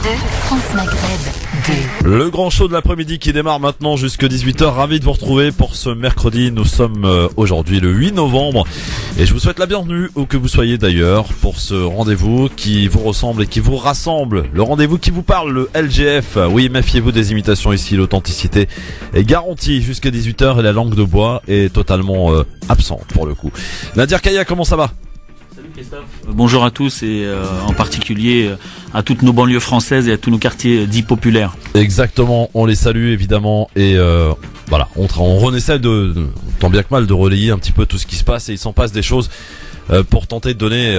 France Maghreb 2. Le grand show de l'après-midi qui démarre maintenant jusque 18h. Ravi de vous retrouver pour ce mercredi. Nous sommes aujourd'hui le 8 novembre et je vous souhaite la bienvenue où que vous soyez d'ailleurs pour ce rendez-vous qui vous ressemble et qui vous rassemble. Le rendez-vous qui vous parle, le LGF. Oui, méfiez-vous des imitations ici. L'authenticité est garantie jusqu'à 18h et la langue de bois est totalement absente pour le coup. Nadir Kaya, comment ça va? Bonjour à tous et en particulier à toutes nos banlieues françaises et à tous nos quartiers dits populaires. Exactement, on les salue évidemment et voilà, on essaie de tant bien que mal de relayer un petit peu tout ce qui se passe et il s'en passe des choses pour tenter de donner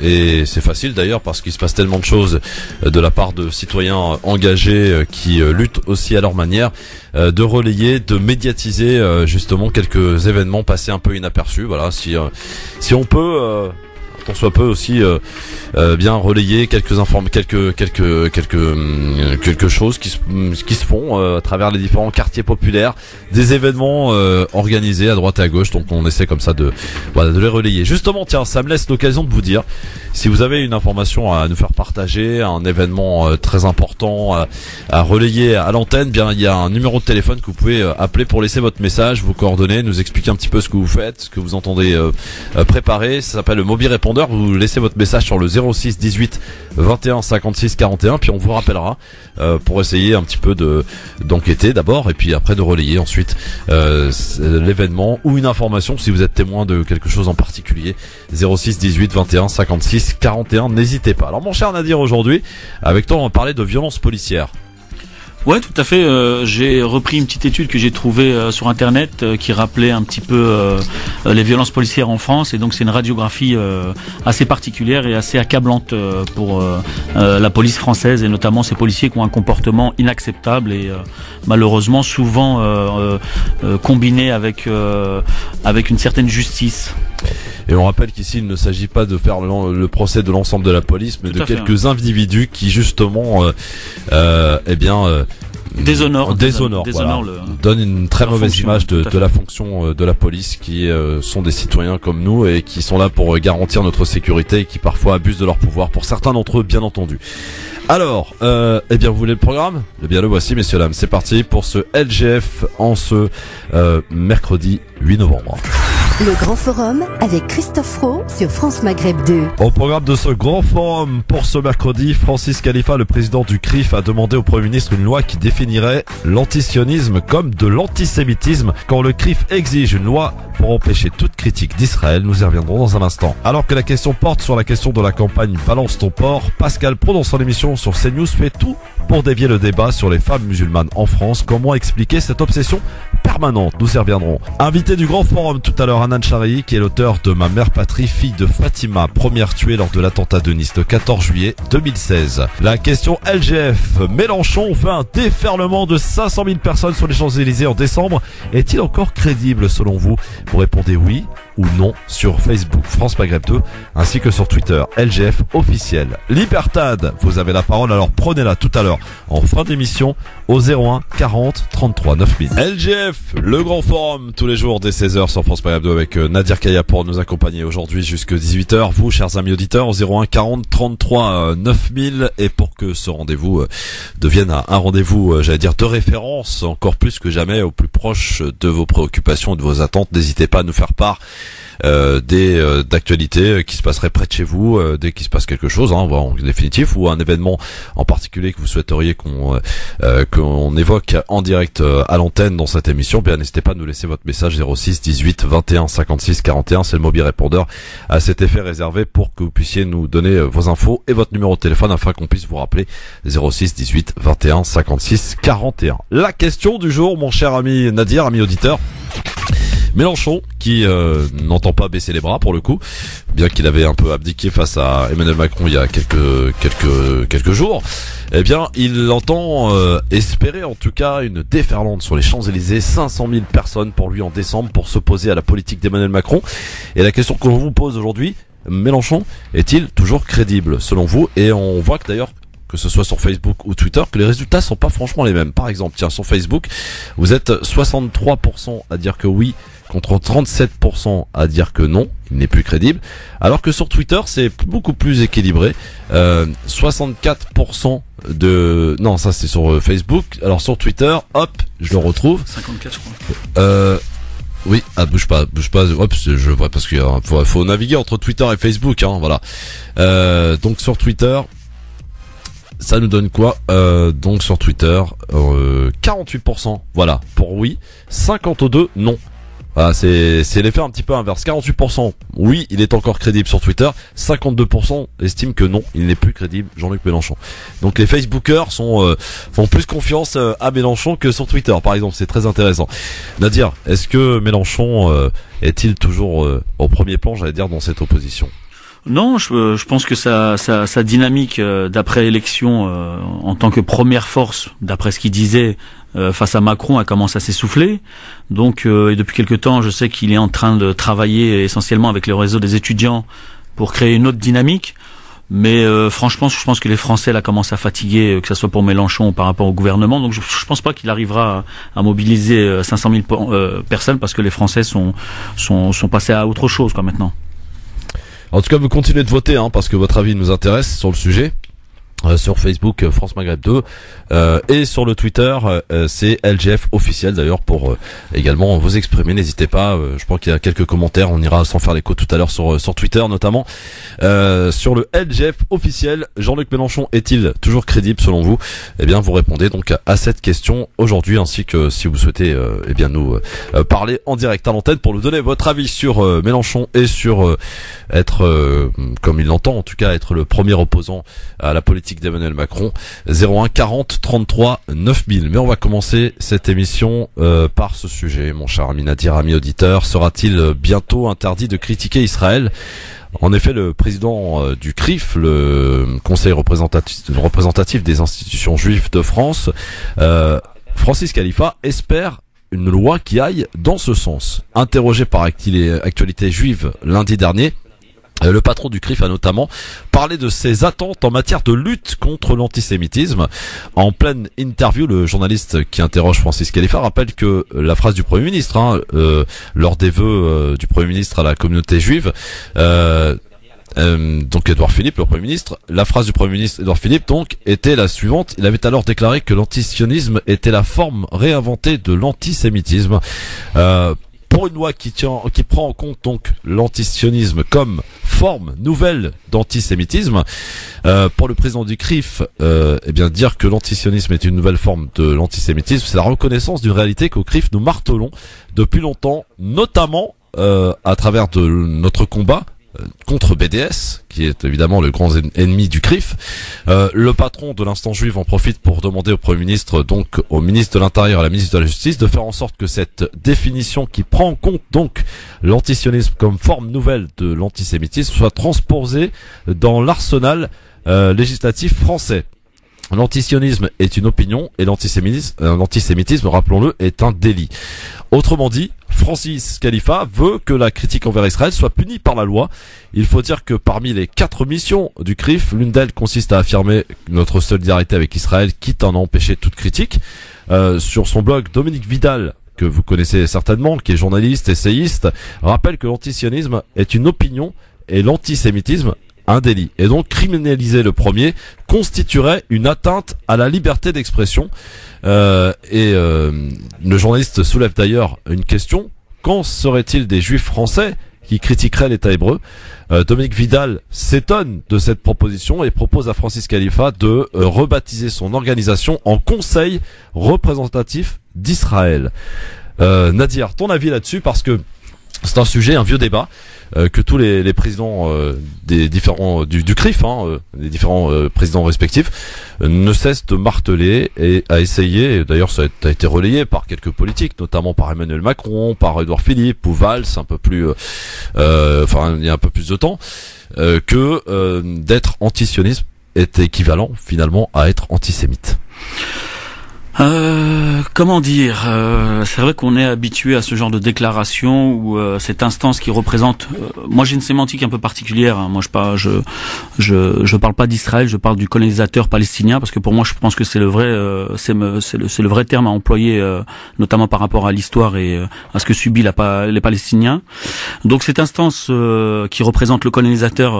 et c'est facile d'ailleurs parce qu'il se passe tellement de choses de la part de citoyens engagés qui luttent aussi à leur manière de relayer, de médiatiser justement quelques événements passés un peu inaperçus. Voilà, si on peut qu'on soit peu aussi bien relayer quelques choses qui se font à travers les différents quartiers populaires, des événements organisés à droite et à gauche. Donc on essaie comme ça de les relayer. Justement, tiens, ça me laisse l'occasion de vous dire si vous avez une information à nous faire partager, un événement très important à relayer à l'antenne, bien il y a un numéro de téléphone que vous pouvez appeler pour laisser votre message, vos coordonnées, nous expliquer un petit peu ce que vous faites, ce que vous entendez préparer. Ça s'appelle le Mobi Répondeur. Vous laissez votre message sur le 06 18 21 56 41, puis on vous rappellera pour essayer un petit peu d'enquêter d'abord et puis après de relayer ensuite l'événement ou une information si vous êtes témoin de quelque chose en particulier. 06 18 21 56 41, n'hésitez pas. Alors mon cher Nadir, aujourd'hui avec toi on va parler de violences policières. Ouais, tout à fait. J'ai repris une petite étude que j'ai trouvée sur Internet qui rappelait un petit peu les violences policières en France. Et donc c'est une radiographie assez particulière et assez accablante pour la police française et notamment ces policiers qui ont un comportement inacceptable et malheureusement souvent combiné avec une certaine justice. Et on rappelle qu'ici il ne s'agit pas de faire le procès de l'ensemble de la police, mais de quelques individus qui justement déshonorent, voilà, donnent une très mauvaise image de la fonction de la police, qui sont des citoyens comme nous et qui sont là pour garantir notre sécurité et qui parfois abusent de leur pouvoir, pour certains d'entre eux bien entendu. Alors, vous voulez le programme? Eh bien le voici messieurs dames, c'est parti pour ce LGF en ce mercredi 8 novembre. Le Grand Forum avec Christophe Roux sur France Maghreb 2. Au programme de ce Grand Forum pour ce mercredi, Francis Khalifa, le président du CRIF, a demandé au Premier ministre une loi qui définirait l'antisionisme comme de l'antisémitisme quand le CRIF exige une loi pour empêcher toute critique d'Israël. Nous y reviendrons dans un instant. Alors que la question porte sur la question de la campagne Balance ton port, Pascal Praud dans son émission sur CNews fait tout pour dévier le débat sur les femmes musulmanes en France. Comment expliquer cette obsession permanente? Nous y reviendrons. Invité du Grand Forum tout à l'heure, Hanan Charahi, qui est l'auteur de Ma mère patrie, fille de Fatima, première tuée lors de l'attentat de Nice le 14 juillet 2016. La question LGF. Mélenchon fait un déferlement de 500 000 personnes sur les Champs-Élysées en décembre. Est-il encore crédible selon vous? Vous répondez oui ou non sur Facebook France Maghreb 2 ainsi que sur Twitter LGF officiel. Libertad, vous avez la parole, alors prenez-la tout à l'heure en fin d'émission au 01 40 33 9000. LGF, le Grand Forum tous les jours dès 16h sur France Maghreb 2 avec Nadir Kaya pour nous accompagner aujourd'hui jusque 18h. Vous chers amis auditeurs au 01 40 33 9000 et pour que ce rendez-vous devienne un rendez-vous j'allais dire de référence encore plus que jamais au plus proche de vos préoccupations et de vos attentes, n'hésitez pas à nous faire part d'actualités qui se passeraient près de chez vous dès qu'il se passe quelque chose en définitif ou un événement en particulier que vous souhaiteriez qu'on évoque en direct à l'antenne dans cette émission. Bien n'hésitez pas à nous laisser votre message 06 18 21 56 41, c'est le Mobi Répondeur à cet effet réservé pour que vous puissiez nous donner vos infos et votre numéro de téléphone afin qu'on puisse vous rappeler 06 18 21 56 41. La question du jour mon cher ami Nadir, ami auditeur. Mélenchon qui n'entend pas baisser les bras pour le coup, bien qu'il avait un peu abdiqué face à Emmanuel Macron il y a quelques jours. Eh bien, il entend espérer en tout cas une déferlante sur les Champs-Élysées, 500 000 personnes pour lui en décembre pour s'opposer à la politique d'Emmanuel Macron. Et la question qu'on vous pose aujourd'hui, Mélenchon est-il toujours crédible selon vous? Et on voit que d'ailleurs que ce soit sur Facebook ou Twitter, que les résultats sont pas franchement les mêmes. Par exemple, tiens, sur Facebook, vous êtes 63% à dire que oui, contre 37% à dire que non, il n'est plus crédible. Alors que sur Twitter, c'est beaucoup plus équilibré. 64% non, ça c'est sur Facebook. Alors sur Twitter, hop, je le retrouve. 54, je crois. Oui, bouge pas, hop, je vois parce qu'il faut naviguer entre Twitter et Facebook, hein, voilà. Donc sur Twitter, ça nous donne quoi? Donc sur Twitter, 48%, voilà, pour oui, 52% non. Voilà, c'est l'effet un petit peu inverse. 48% oui, il est encore crédible sur Twitter. 52% estiment que non, il n'est plus crédible, Jean-Luc Mélenchon. Donc les Facebookers font plus confiance à Mélenchon que sur Twitter, par exemple. C'est très intéressant. Nadir, est-ce que Mélenchon est-il toujours au premier plan, j'allais dire, dans cette opposition? Non, je pense que sa dynamique d'après élection en tant que première force, d'après ce qu'il disait face à Macron, elle commence à s'essouffler. Donc, et depuis quelque temps, je sais qu'il est en train de travailler essentiellement avec le réseau des étudiants pour créer une autre dynamique. Mais franchement, je pense que les Français là commencent à fatiguer, que ce soit pour Mélenchon ou par rapport au gouvernement. Donc, je pense pas qu'il arrivera à mobiliser 500 000 personnes parce que les Français sont passés à autre chose quoi maintenant. En tout cas, vous continuez de voter, hein, parce que votre avis nous intéresse sur le sujet. Sur Facebook, France Maghreb 2, et sur le Twitter, c'est LGF officiel d'ailleurs pour également vous exprimer. N'hésitez pas. Je crois qu'il y a quelques commentaires. On ira s'en faire l'écho tout à l'heure sur Twitter notamment. Sur le LGF officiel, Jean-Luc Mélenchon est-il toujours crédible selon vous? Eh bien, vous répondez donc à cette question aujourd'hui, ainsi que si vous souhaitez, eh bien nous parler en direct à l'antenne pour nous donner votre avis sur Mélenchon et sur être, comme il l'entend en tout cas, être le premier opposant à la politique d'Emmanuel Macron. 01 40 33 9000. Mais on va commencer cette émission par ce sujet, mon cher ami Nadir, ami auditeur. Sera-t-il bientôt interdit de critiquer Israël? En effet, le président du CRIF, le Conseil représentatif des institutions juives de France, Francis Khalifa, espère une loi qui aille dans ce sens. Interrogé par Actualité Juive lundi dernier, le patron du CRIF a notamment parlé de ses attentes en matière de lutte contre l'antisémitisme. En pleine interview, le journaliste qui interroge Francis Khalifa rappelle que la phrase du Premier ministre, lors des vœux du Premier ministre à la communauté juive, donc Édouard Philippe, le Premier ministre, la phrase du Premier ministre Édouard Philippe donc était la suivante. Il avait alors déclaré que l'antisionisme était la forme réinventée de l'antisémitisme. Pour une loi qui prend en compte donc l'antisionisme comme forme nouvelle d'antisémitisme, pour le président du CRIF, eh bien dire que l'antisionisme est une nouvelle forme de l'antisémitisme, c'est la reconnaissance d'une réalité qu'au CRIF nous martelons depuis longtemps, notamment à travers de notre combat contre BDS, qui est évidemment le grand ennemi du CRIF. Le patron de l'instant juif en profite pour demander au Premier ministre, donc au ministre de l'Intérieur et à la ministre de la Justice, de faire en sorte que cette définition qui prend en compte donc l'antisionisme comme forme nouvelle de l'antisémitisme soit transposée dans l'arsenal législatif français. L'antisionisme est une opinion et l'antisémitisme, rappelons-le, est un délit. Autrement dit, Francis Khalifa veut que la critique envers Israël soit punie par la loi. Il faut dire que parmi les 4 missions du CRIF, l'une d'elles consiste à affirmer notre solidarité avec Israël, quitte à en empêcher toute critique. Sur son blog, Dominique Vidal, que vous connaissez certainement, qui est journaliste, essayiste, rappelle que l'antisionisme est une opinion et l'antisémitisme un délit. Et donc criminaliser le premier constituerait une atteinte à la liberté d'expression. Le journaliste soulève d'ailleurs une question. Qu'en serait-il des juifs français qui critiqueraient l'État hébreu? Dominique Vidal s'étonne de cette proposition et propose à Francis Khalifa de rebaptiser son organisation en Conseil représentatif d'Israël. Nadir, ton avis là-dessus, parce que c'est un sujet, un vieux débat que tous les présidents des différents du CRIF, les différents présidents respectifs, ne cessent de marteler et à essayer. Et d'ailleurs, ça a été relayé par quelques politiques, notamment par Emmanuel Macron, par Édouard Philippe ou Valls, un peu plus, il y a un peu plus de temps, que d'être antisionisme est équivalent finalement à être antisémite. Comment dire, c'est vrai qu'on est habitué à ce genre de déclaration où cette instance qui représente. Moi, j'ai une sémantique un peu particulière. Hein. Moi, je parle pas d'Israël, je parle du colonisateur palestinien parce que pour moi, je pense que c'est le vrai, c'est le vrai terme à employer, notamment par rapport à l'histoire et à ce que subit les Palestiniens. Donc, cette instance qui représente le colonisateur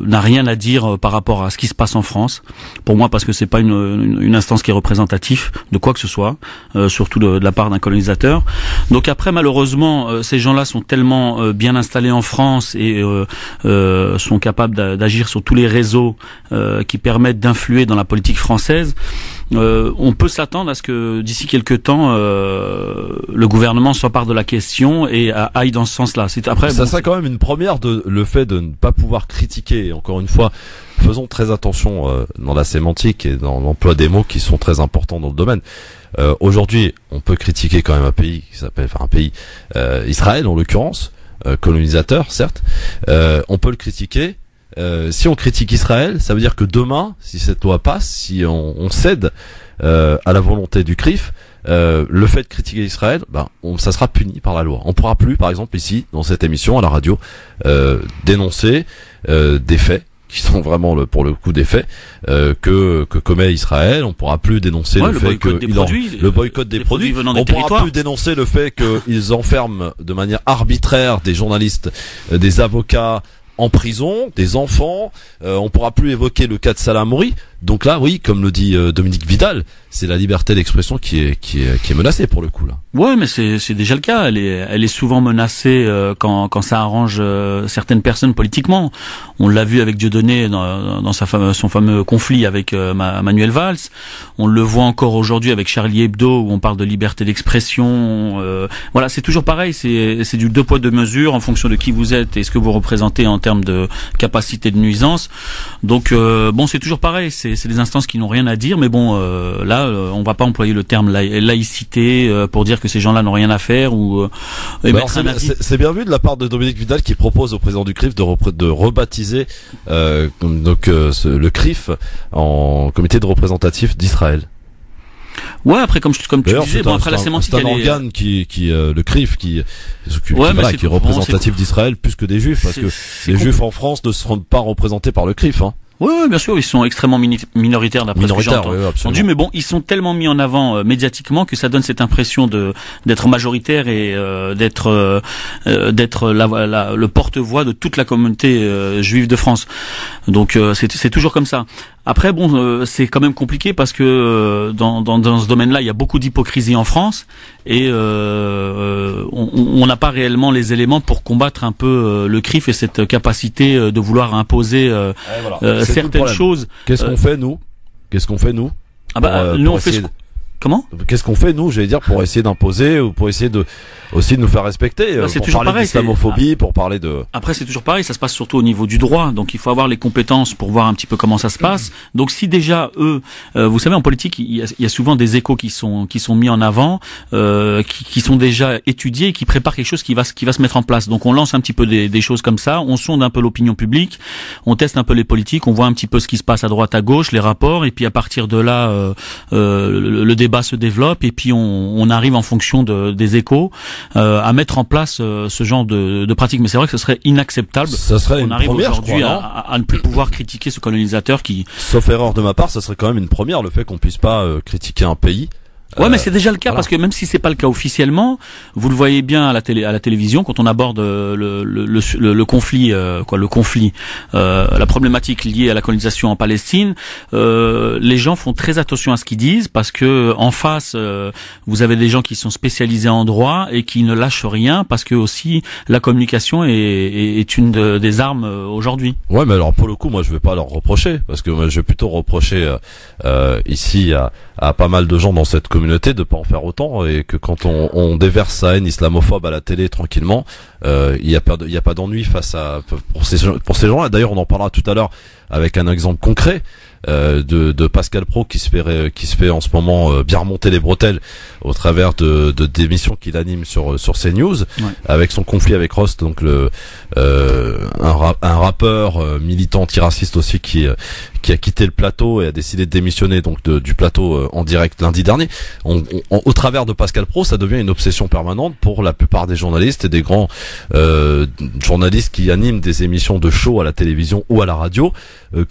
n'a rien à dire par rapport à ce qui se passe en France. Pour moi, parce que c'est pas une instance qui est représentative de quoi que ce soit, surtout de la part d'un colonisateur. Donc après, malheureusement, ces gens-là sont tellement bien installés en France et sont capables d'agir sur tous les réseaux qui permettent d'influer dans la politique française. On peut s'attendre à ce que d'ici quelques temps, le gouvernement s'empare de la question et aille dans ce sens-là. Ça serait quand même une première le fait de ne pas pouvoir critiquer. Encore une fois, faisons très attention dans la sémantique et dans l'emploi des mots qui sont très importants dans le domaine. Aujourd'hui, on peut critiquer quand même un pays qui s'appelle, Israël en l'occurrence, colonisateur certes. On peut le critiquer. Si on critique Israël, ça veut dire que demain, si cette loi passe, si on cède à la volonté du CRIF, le fait de critiquer Israël, ça sera puni par la loi. On pourra plus, par exemple ici, dans cette émission à la radio, dénoncer des faits qui sont vraiment pour le coup des faits que commet Israël. On pourra plus dénoncer le fait que le boycott des produits. On pourra plus dénoncer le fait qu'ils enferment de manière arbitraire des journalistes, des avocats en prison, des enfants. On pourra plus évoquer le cas de Salah Hamouri. Donc là, oui, comme le dit Dominique Vidal, c'est la liberté d'expression qui est menacée pour le coup là. Ouais, mais c'est déjà le cas. Elle est souvent menacée quand ça arrange certaines personnes politiquement. On l'a vu avec Dieudonné dans son fameux conflit avec Manuel Valls. On le voit encore aujourd'hui avec Charlie Hebdo où on parle de liberté d'expression. Voilà, c'est toujours pareil. C'est du deux poids deux mesures en fonction de qui vous êtes et ce que vous représentez en termes de capacité de nuisance. Donc bon, c'est toujours pareil. C'est des instances qui n'ont rien à dire, mais bon, là, on va pas employer le terme laïcité pour dire que ces gens-là n'ont rien à faire ou émettre un avis. C'est bien vu de la part de Dominique Vidal qui propose au président du CRIF de rebaptiser le CRIF en comité de représentatif d'Israël. Ouais, après comme tu disais, après la sémantique, c'est un organe qui le CRIF qui est représentatif d'Israël plus que des Juifs, parce que les Juifs en France ne seront pas représentés par le CRIF. Hein. Oui, bien sûr, ils sont extrêmement minoritaires d'après ce que j'ai entendu, mais bon, ils sont tellement mis en avant médiatiquement que ça donne cette impression d'être majoritaire et d'être le porte-voix de toute la communauté juive de France. Donc c'est toujours comme ça. Après, bon, c'est quand même compliqué parce que dans ce domaine-là, il y a beaucoup d'hypocrisie en France et on n'a pas réellement les éléments pour combattre un peu le CRIF et cette capacité de vouloir imposer certaines choses. Qu'est-ce qu'on fait nous Nous on fait Comment ? Qu'est-ce qu'on fait nous, j'allais dire, pour essayer d'imposer ou pour essayer de nous faire respecter, c'est pour toujours parler d'islamophobie, pour parler de... Après c'est toujours pareil, ça se passe surtout au niveau du droit, donc il faut avoir les compétences pour voir un petit peu comment ça se passe. Donc si déjà eux, vous savez en politique il y a souvent des échos qui sont mis en avant, qui sont déjà étudiés et qui préparent quelque chose qui va se mettre en place. Donc on lance un petit peu des choses comme ça, on sonde un peu l'opinion publique, on teste un peu les politiques, on voit un petit peu ce qui se passe à droite à gauche, les rapports, et puis à partir de là le débat se développe et puis on arrive en fonction des échos à mettre en place ce genre de pratique. Mais c'est vrai que ce serait inacceptable. Ça serait une première aujourd'hui à ne plus pouvoir critiquer ce colonisateur qui... Sauf erreur de ma part, ça serait quand même une première, le fait qu'on puisse pas critiquer un pays. Ouais, mais c'est déjà le cas parce que même si c'est pas le cas officiellement, vous le voyez bien à la télévision quand on aborde le conflit, la problématique liée à la colonisation en Palestine, les gens font très attention à ce qu'ils disent parce que en face, vous avez des gens qui sont spécialisés en droit et qui ne lâchent rien parce que aussi la communication est une des armes aujourd'hui. Ouais, mais alors pour le coup, moi je vais pas leur reprocher parce que moi je vais plutôt reprocher ici à pas mal de gens dans cette communauté de pas en faire autant, et que quand on déverse sa haine islamophobe à la télé tranquillement, il y a pas d'ennui face à pour ces gens-là. D'ailleurs, on en parlera tout à l'heure avec un exemple concret de Pascal Praud qui se fait en ce moment bien remonter les bretelles au travers d'émissions qu'il anime sur CNews, avec son conflit avec Rost, donc un rappeur militant antiraciste aussi qui a quitté le plateau et a décidé de démissionner donc du plateau en direct lundi dernier. Au travers de Pascal Praud, ça devient une obsession permanente pour la plupart des journalistes et des grands journalistes qui animent des émissions de show à la télévision ou à la radio,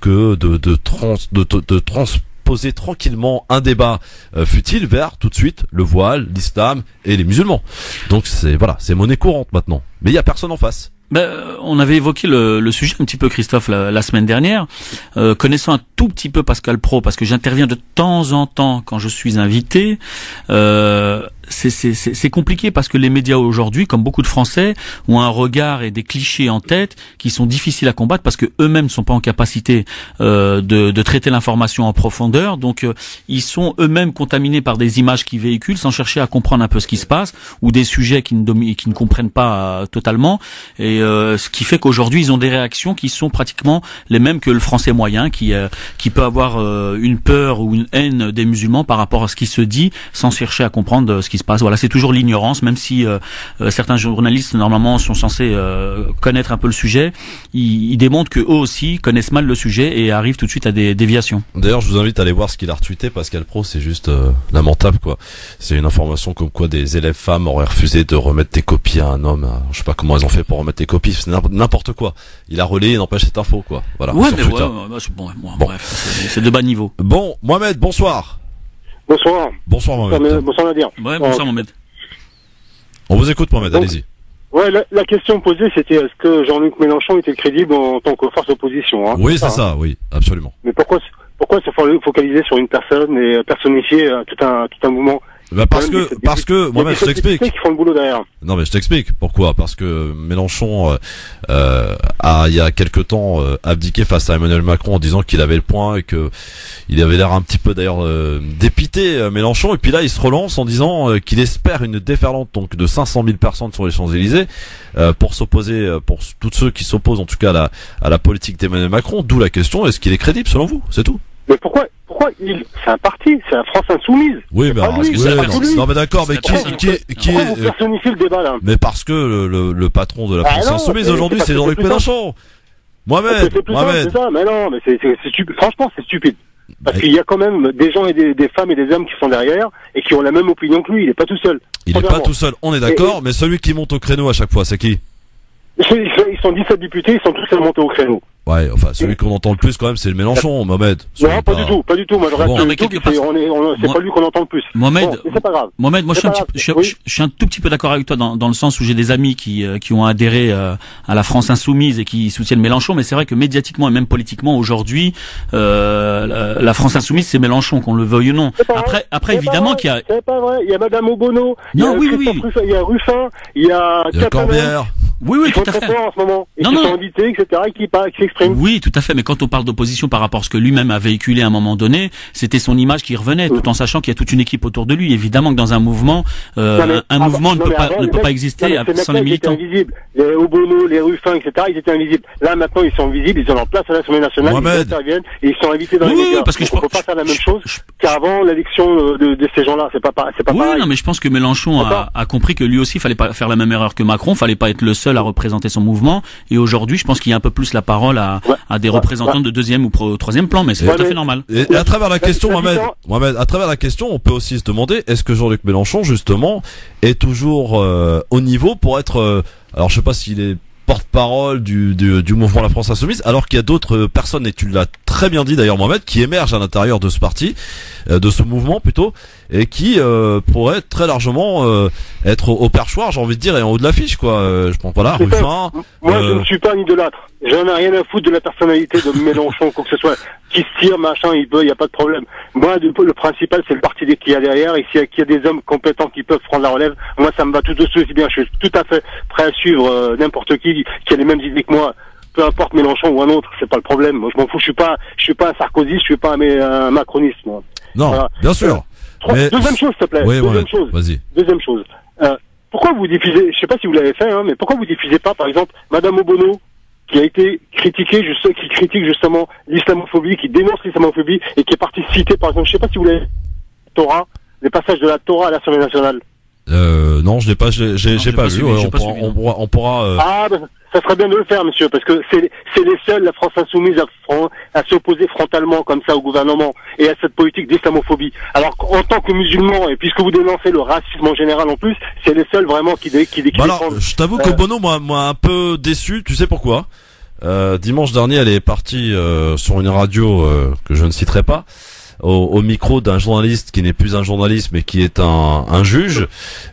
que de transposer tranquillement un débat futile vers tout de suite le voile, l'islam et les musulmans. Donc c'est monnaie courante maintenant. Mais il y a personne en face. On avait évoqué le sujet un petit peu, Christophe, la semaine dernière. Connaissant un tout petit peu Pascal Praud, parce que j'interviens de temps en temps quand je suis invité, c'est compliqué parce que les médias aujourd'hui, comme beaucoup de Français, ont un regard et des clichés en tête qui sont difficiles à combattre parce que eux-mêmes ne sont pas en capacité de traiter l'information en profondeur. Donc ils sont eux-mêmes contaminés par des images qu'ils véhiculent sans chercher à comprendre un peu ce qui se passe, ou des sujets qui ne comprennent pas totalement. Et ce qui fait qu'aujourd'hui ils ont des réactions qui sont pratiquement les mêmes que le Français moyen, qui peut avoir une peur ou une haine des musulmans par rapport à ce qui se dit sans chercher à comprendre ce qui se passe. Voilà, c'est toujours l'ignorance, même si certains journalistes normalement sont censés connaître un peu le sujet, ils démontrent que eux aussi connaissent mal le sujet et arrivent tout de suite à des déviations. D'ailleurs, je vous invite à aller voir ce qu'il a retweeté. Pascal Praud, c'est juste lamentable, quoi. C'est une information comme quoi des élèves femmes auraient refusé de remettre des copies à un homme. Je sais pas comment elles ont fait pour remettre des copies, c'est n'importe quoi. Il a relayé, n'empêche cette info, quoi. Voilà. Ouais, mais c'est bon. Bref, c'est de bas niveau. Bon, Mohamed, bonsoir. Bonsoir. Bonsoir Mohamed. Bonsoir Nadir. Ouais, bonsoir Mohamed. On vous écoute Mohamed, allez-y. Ouais, la question posée c'était est-ce que Jean-Luc Mélenchon était crédible en tant que force d'opposition, hein? Oui, c'est ça, oui, absolument. Mais pourquoi se focaliser sur une personne et personnifier tout un mouvement? Parce que Mohamed, je t'explique. Qui font le boulot derrière. Non mais je t'explique pourquoi. Parce que Mélenchon a il y a quelque temps abdiqué face à Emmanuel Macron en disant qu'il avait le point et que il avait l'air un petit peu d'ailleurs dépité Mélenchon, et puis là il se relance en disant qu'il espère une déferlante donc de 500 000 personnes sur les Champs-Élysées pour s'opposer, pour tous ceux qui s'opposent en tout cas à la politique d'Emmanuel Macron. D'où la question, est-ce qu'il est crédible selon vous? C'est tout. Mais pourquoi c'est un parti, c'est la France insoumise. Oui, mais non mais d'accord, mais pourquoi vous personnifiez le débat là? Mais parce que le patron de la France insoumise aujourd'hui, c'est Jean-Luc Mélenchon. Mohamed. C'est ça, mais non, mais c'est stupide. Franchement, c'est stupide. Parce qu'il y a quand même des gens et des femmes et des hommes qui sont derrière et qui ont la même opinion que lui. Il est pas tout seul. Il est pas tout seul, on est d'accord, mais celui qui monte au créneau à chaque fois, c'est qui? Ils sont 17 députés, ils sont tous à monter au créneau. Ouais, enfin, celui qu'on entend le plus quand même, c'est le Mélenchon, Mohamed. Non, pas du tout. Moi, je reste c'est pas lui qu'on entend le plus. Mohamed, c'est pas grave. Mohamed, moi, je suis un tout petit peu d'accord avec toi dans le sens où j'ai des amis qui ont adhéré à la France insoumise et qui soutiennent Mélenchon, mais c'est vrai que médiatiquement et même politiquement aujourd'hui, la France insoumise, c'est Mélenchon, qu'on le veuille ou non. Après, évidemment qu'il y a. C'est pas vrai. Il y a Madame Obono. Non, oui. Il y a Ruffin. Il y a Corbière. Oui, tout à fait. En ce moment. Et qui sont invités, etc., qui s'expriment. Oui, tout à fait. Mais quand on parle d'opposition par rapport à ce que lui-même a véhiculé à un moment donné, c'était son image qui revenait, tout en sachant qu'il y a toute une équipe autour de lui. Évidemment que dans un mouvement, mouvement ne peut pas exister sans les militants. Les Obono, les Ruffins, etc., ils étaient invisibles. Là, maintenant, ils sont visibles, ils sont en place à l'Assemblée nationale, ils interviennent, et ils sont invités dans les médias. Parce que on peut pas faire la même chose qu'avant l'élection de ces gens-là. C'est pas pareil. Non, mais je pense que Mélenchon a compris que lui aussi, il fallait pas faire la même erreur que Macron, fallait pas être le seul à représenter son mouvement. Et aujourd'hui, je pense qu'il y a un peu plus la parole à des représentants de deuxième ou troisième plan, mais c'est tout à fait normal. Et à travers la question, Mohamed, à travers la question, on peut aussi se demander, est-ce que Jean-Luc Mélenchon, justement, est toujours au niveau pour être, alors je sais pas s'il est porte-parole du mouvement La France Insoumise, alors qu'il y a d'autres personnes, et tu l'as très bien dit d'ailleurs Mohamed, qui émergent à l'intérieur de ce parti, de ce mouvement plutôt, et qui pourraient très largement être au perchoir, j'ai envie de dire, et en haut de l'affiche, quoi. Je pense pas là, Ruffin. Moi, je ne suis pas un idolâtre. J'en ai rien à foutre de la personnalité de Mélenchon, quoi que ce soit. Qui se tire, machin, il y a pas de problème. Moi, le principal, c'est le parti qu'il y a derrière, et s'il y a des hommes compétents qui peuvent prendre la relève, moi, ça me va tout aussi bien. Je suis tout à fait prêt à suivre n'importe qui a les mêmes idées que moi. Peu importe Mélenchon ou un autre, c'est pas le problème. Moi, je m'en fous. Je suis pas un Sarkozy, je suis pas un macroniste, moi. Non, voilà. Bien sûr. Deuxième chose, s'il te plaît. Oui, vas-y. Deuxième chose. Pourquoi vous diffusez, je sais pas si vous l'avez fait, mais pourquoi vous diffusez pas, par exemple, Madame Obono, qui a été critiquée, qui critique justement l'islamophobie, qui dénonce l'islamophobie, et qui est partie citer, par exemple, je sais pas si vous l'avez, les passages de la Torah à l'Assemblée nationale. Non, je l'ai pas, j'ai pas vu. On pourra. ça serait bien de le faire, monsieur, parce que c'est les seuls, la France insoumise, à s'opposer frontalement comme ça au gouvernement et à cette politique d'islamophobie. Alors en tant que musulman, et puisque vous dénoncez le racisme en général en plus, c'est les seuls vraiment qui alors, défendent. je t'avoue que Bono m'a un peu déçu. Tu sais pourquoi? Dimanche dernier, elle est partie sur une radio que je ne citerai pas, au micro d'un journaliste qui n'est plus un journaliste mais qui est un juge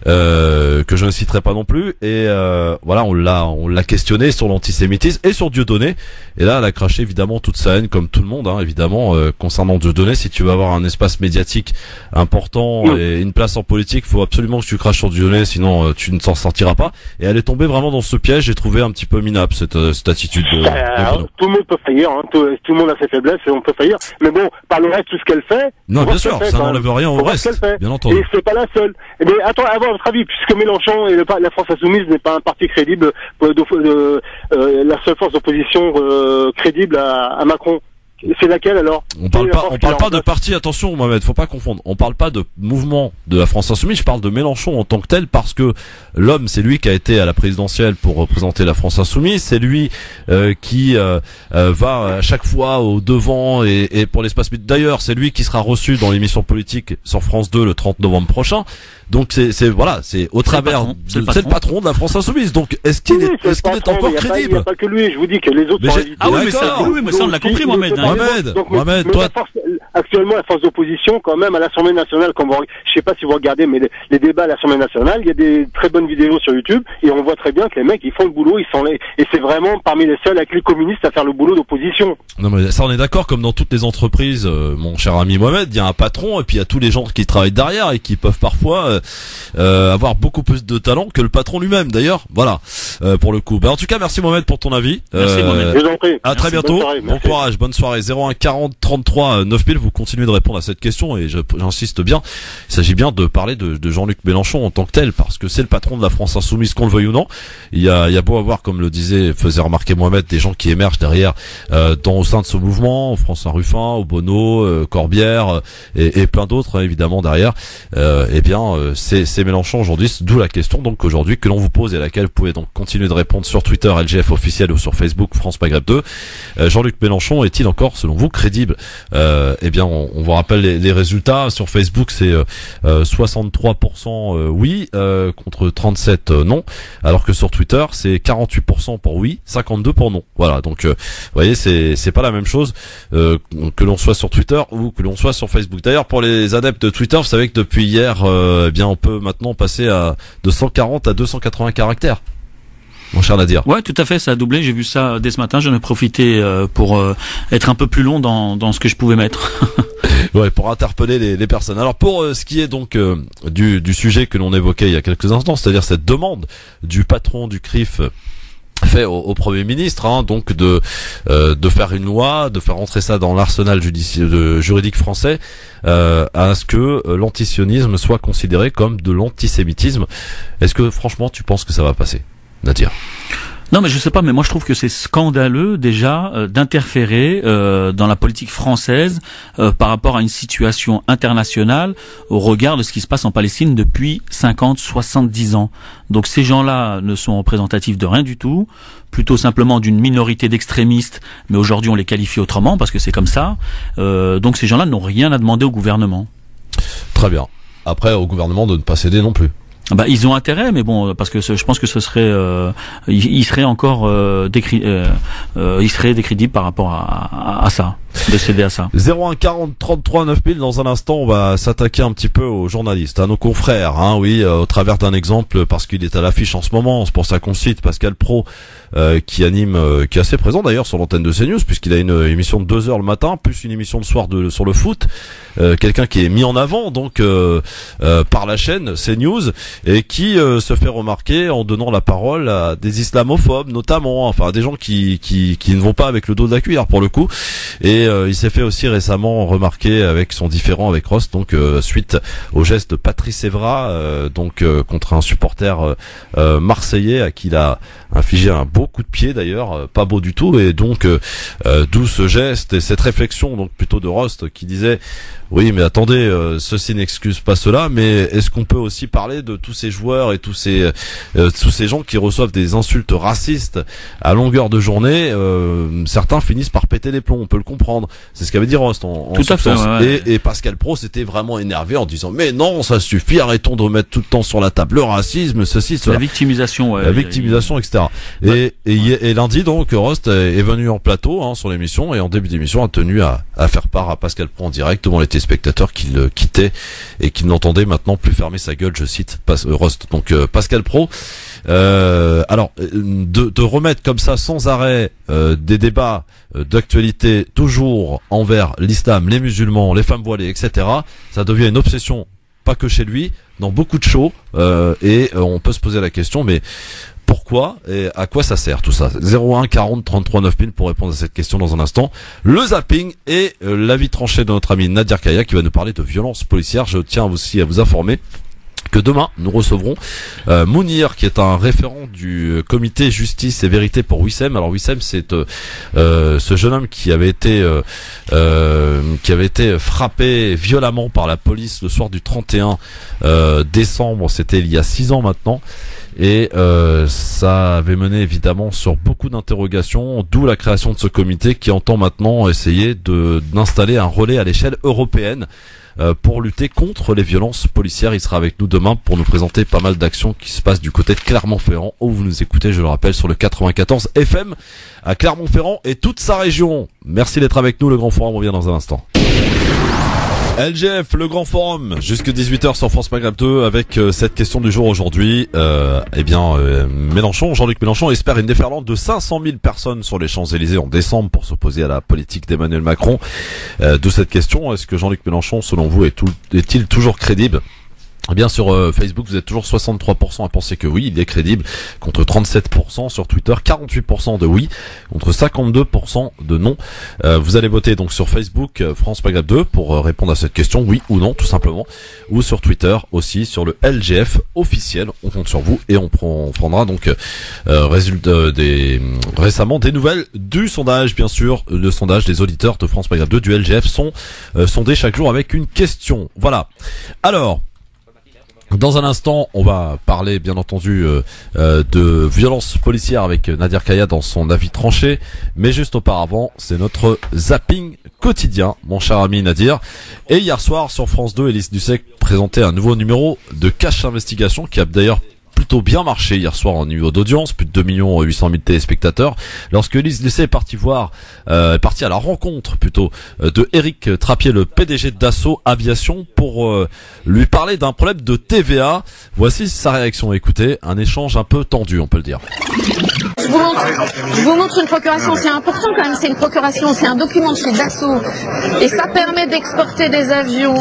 que je ne citerai pas non plus, et voilà, on l'a questionné sur l'antisémitisme et sur Dieudonné, et là elle a craché évidemment toute sa haine comme tout le monde, hein, évidemment, concernant Dieudonné. Si tu veux avoir un espace médiatique important et une place en politique, faut absolument que tu craches sur Dieudonné, sinon tu ne s'en sortiras pas. Et elle est tombée vraiment dans ce piège. J'ai trouvé un petit peu minable cette attitude de Bono. Tout le monde peut faillir, hein, tout le monde a ses faiblesses et on peut faillir, mais bon, par le reste, tout ce qu'elle fait. Non, bien sûr, ça n'enlève rien au reste, bien entendu. Et c'est pas la seule. Mais attends, à votre avis, puisque Mélenchon et la France Insoumise n'est pas un parti crédible, la seule force d'opposition crédible à Macron, c'est laquelle alors? On parle pas de parti, attention Mohamed, faut pas confondre. On parle pas de mouvement de la France Insoumise, je parle de Mélenchon en tant que tel, parce que l'homme, c'est lui qui a été à la présidentielle pour représenter la France Insoumise, c'est lui qui va à chaque fois au devant et pour l'espace. D'ailleurs, c'est lui qui sera reçu dans l'émission politique sur France 2 le 30 novembre prochain. Donc c'est au travers, c'est le patron de la France Insoumise. Donc est-ce qu'il est encore crédible? Il n'y a pas que lui, je vous dis que les autres sont ah oui, mais ça on l'a compris, Mohamed. Mohamed, toi, actuellement la force d'opposition quand même à l'Assemblée nationale, je sais pas si vous regardez, mais les débats à l'Assemblée nationale, il y a des très bonnes vidéos sur YouTube et on voit très bien que les mecs ils font le boulot, et c'est vraiment parmi les seuls avec les communistes à faire le boulot d'opposition. Non mais ça on est d'accord, comme dans toutes les entreprises, mon cher ami Mohamed, il y a un patron et puis il y a tous les gens qui travaillent derrière et qui peuvent parfois avoir beaucoup plus de talent que le patron lui-même d'ailleurs. Voilà, pour le coup. En tout cas, merci Mohamed pour ton avis. Merci Mohamed. Je vous en prie. À très bientôt. Bon courage, bonne soirée. 01 40 33 9000, vous continuez de répondre à cette question et j'insiste bien. Il s'agit bien de parler de Jean-Luc Mélenchon en tant que tel, parce que c'est le patron de la France Insoumise, qu'on le veuille ou non. Il y a beau avoir, comme le faisait remarquer Mohamed, des gens qui émergent derrière au sein de ce mouvement, François Ruffin, Bono, Corbière et plein d'autres évidemment derrière. Eh bien c'est Mélenchon aujourd'hui, d'où la question donc aujourd'hui que l'on vous pose et à laquelle vous pouvez donc continuer de répondre sur Twitter LGF officiel ou sur Facebook France Maghreb 2. Jean-Luc Mélenchon est-il encore selon vous crédible? Eh bien on vous rappelle les résultats. Sur Facebook c'est 63% oui contre 37 non, alors que sur Twitter c'est 48% pour oui, 52 pour non. Voilà, donc vous voyez, c'est pas la même chose que l'on soit sur Twitter ou que l'on soit sur Facebook. D'ailleurs, pour les adeptes de Twitter, vous savez que depuis hier eh bien on peut maintenant passer de 140 à 280 caractères. Mon cher Nadir. Ouais, tout à fait, ça a doublé. J'ai vu ça dès ce matin. J'en ai profité pour être un peu plus long dans ce que je pouvais mettre. Ouais, pour interpeller les personnes. Alors pour ce qui est donc du sujet que l'on évoquait il y a quelques instants, c'est-à-dire cette demande du patron du CRIF fait au Premier ministre, hein, donc de faire une loi, de faire rentrer ça dans l'arsenal juridique français, à ce que l'antisionisme soit considéré comme de l'antisémitisme. Est-ce que franchement tu penses que ça va passer, Nadir? Non, mais je sais pas, mais moi je trouve que c'est scandaleux déjà d'interférer dans la politique française par rapport à une situation internationale au regard de ce qui se passe en Palestine depuis 50, 70 ans. Donc ces gens-là ne sont représentatifs de rien du tout, plutôt simplement d'une minorité d'extrémistes, mais aujourd'hui on les qualifie autrement parce que c'est comme ça. Donc ces gens-là n'ont rien à demander au gouvernement. Très bien. Après, au gouvernement de ne pas céder non plus. Bah ils ont intérêt, mais bon, parce que je pense que ce serait, il serait encore il serait décrédible par rapport à ça, de céder à ça. 01 40 33 9000. Dans un instant, on va s'attaquer un petit peu aux journalistes, à nos confrères, hein, oui, au travers d'un exemple, parce qu'il est à l'affiche en ce moment. C'est pour ça qu'on cite Pascal Praud, qui anime, qui est assez présent d'ailleurs sur l'antenne de CNews, puisqu'il a une émission de 2 heures le matin, plus une émission de soir sur le foot. Quelqu'un qui est mis en avant donc par la chaîne CNews, et qui se fait remarquer en donnant la parole à des islamophobes notamment, enfin des gens qui ne vont pas avec le dos de la cuillère pour le coup, et il s'est fait aussi récemment remarquer avec son différend avec Rost, donc suite au geste de Patrice Evra, contre un supporter marseillais à qui il a infligé un beau coup de pied d'ailleurs, pas beau du tout, et donc d'où ce geste et cette réflexion donc plutôt de Rost qui disait oui mais attendez, ceci n'excuse pas cela, mais est-ce qu'on peut aussi parler de tous ces joueurs et tous ces gens qui reçoivent des insultes racistes à longueur de journée, certains finissent par péter les plombs, on peut le comprendre, c'est ce qu'avait dit Rost en tout à fait, ouais. Et Pascal Praud s'était vraiment énervé en disant mais non ça suffit, arrêtons de remettre tout le temps sur la table le racisme, ceci, cela. La victimisation, ouais. La victimisation, etc. Ouais. Et lundi donc Rost est venu en plateau sur l'émission et en début d'émission a tenu à faire part à Pascal Praud en direct devant les téléspectateurs qui le quittaient et qui n'entendaient maintenant plus fermer sa gueule, je cite Rost. Donc Pascal Praud, alors de remettre comme ça sans arrêt des débats d'actualité toujours envers l'islam, les musulmans, les femmes voilées, etc. Ça devient une obsession, pas que chez lui, dans beaucoup de shows, et on peut se poser la question, mais pourquoi et à quoi ça sert tout ça? 01 40 33 9000 pour répondre à cette question dans un instant. Le zapping et l'avis tranché de notre ami Nadir Kaya qui va nous parler de violences policières. Je tiens aussi à vous informer que demain nous recevrons Mounir qui est un référent du comité justice et vérité pour Wissem. Alors Wissem c'est ce jeune homme qui avait été frappé violemment par la police le soir du 31 décembre, c'était il y a 6 ans maintenant. Et ça avait mené évidemment sur beaucoup d'interrogations, d'où la création de ce comité qui entend maintenant essayer d'installer un relais à l'échelle européenne pour lutter contre les violences policières. Il sera avec nous demain pour nous présenter pas mal d'actions qui se passent du côté de Clermont-Ferrand, où vous nous écoutez, je le rappelle, sur le 94 FM à Clermont-Ferrand et toute sa région. Merci d'être avec nous, le Grand Forum revient dans un instant. LGF, le Grand Forum, jusque 18h sur France Maghreb 2 avec cette question du jour aujourd'hui. Jean-Luc Mélenchon espère une déferlante de 500 000 personnes sur les Champs-Élysées en décembre pour s'opposer à la politique d'Emmanuel Macron. D'où cette question, est-ce que Jean-Luc Mélenchon, selon vous, est-il toujours crédible ? Eh bien sur Facebook, vous êtes toujours 63% à penser que oui, il est crédible, contre 37% sur Twitter, 48% de oui, contre 52% de non. Vous allez voter donc sur Facebook France Maghreb 2 pour répondre à cette question, oui ou non, tout simplement, ou sur Twitter aussi, sur le LGF officiel. On compte sur vous et on prendra donc récemment des nouvelles du sondage, bien sûr, le sondage des auditeurs de France Maghreb 2 du LGF sont sondés chaque jour avec une question. Voilà. Alors, dans un instant, on va parler bien entendu de violences policières avec Nadir Kaya dans son avis tranché, mais juste auparavant, c'est notre zapping quotidien, mon cher ami Nadir. Et hier soir sur France 2, Élise Lucet présentait un nouveau numéro de Cache Investigation qui a d'ailleurs plutôt bien marché hier soir en niveau d'audience, plus de 2 800 000 téléspectateurs. Lorsque Élise Lucet est partie à la rencontre plutôt de Éric Trappier, le PDG de Dassault Aviation, pour lui parler d'un problème de TVA. Voici sa réaction. Écoutez, un échange un peu tendu, on peut le dire. Je vous montre une procuration, c'est important quand même, c'est une procuration, c'est un document de chez Dassault et ça permet d'exporter des avions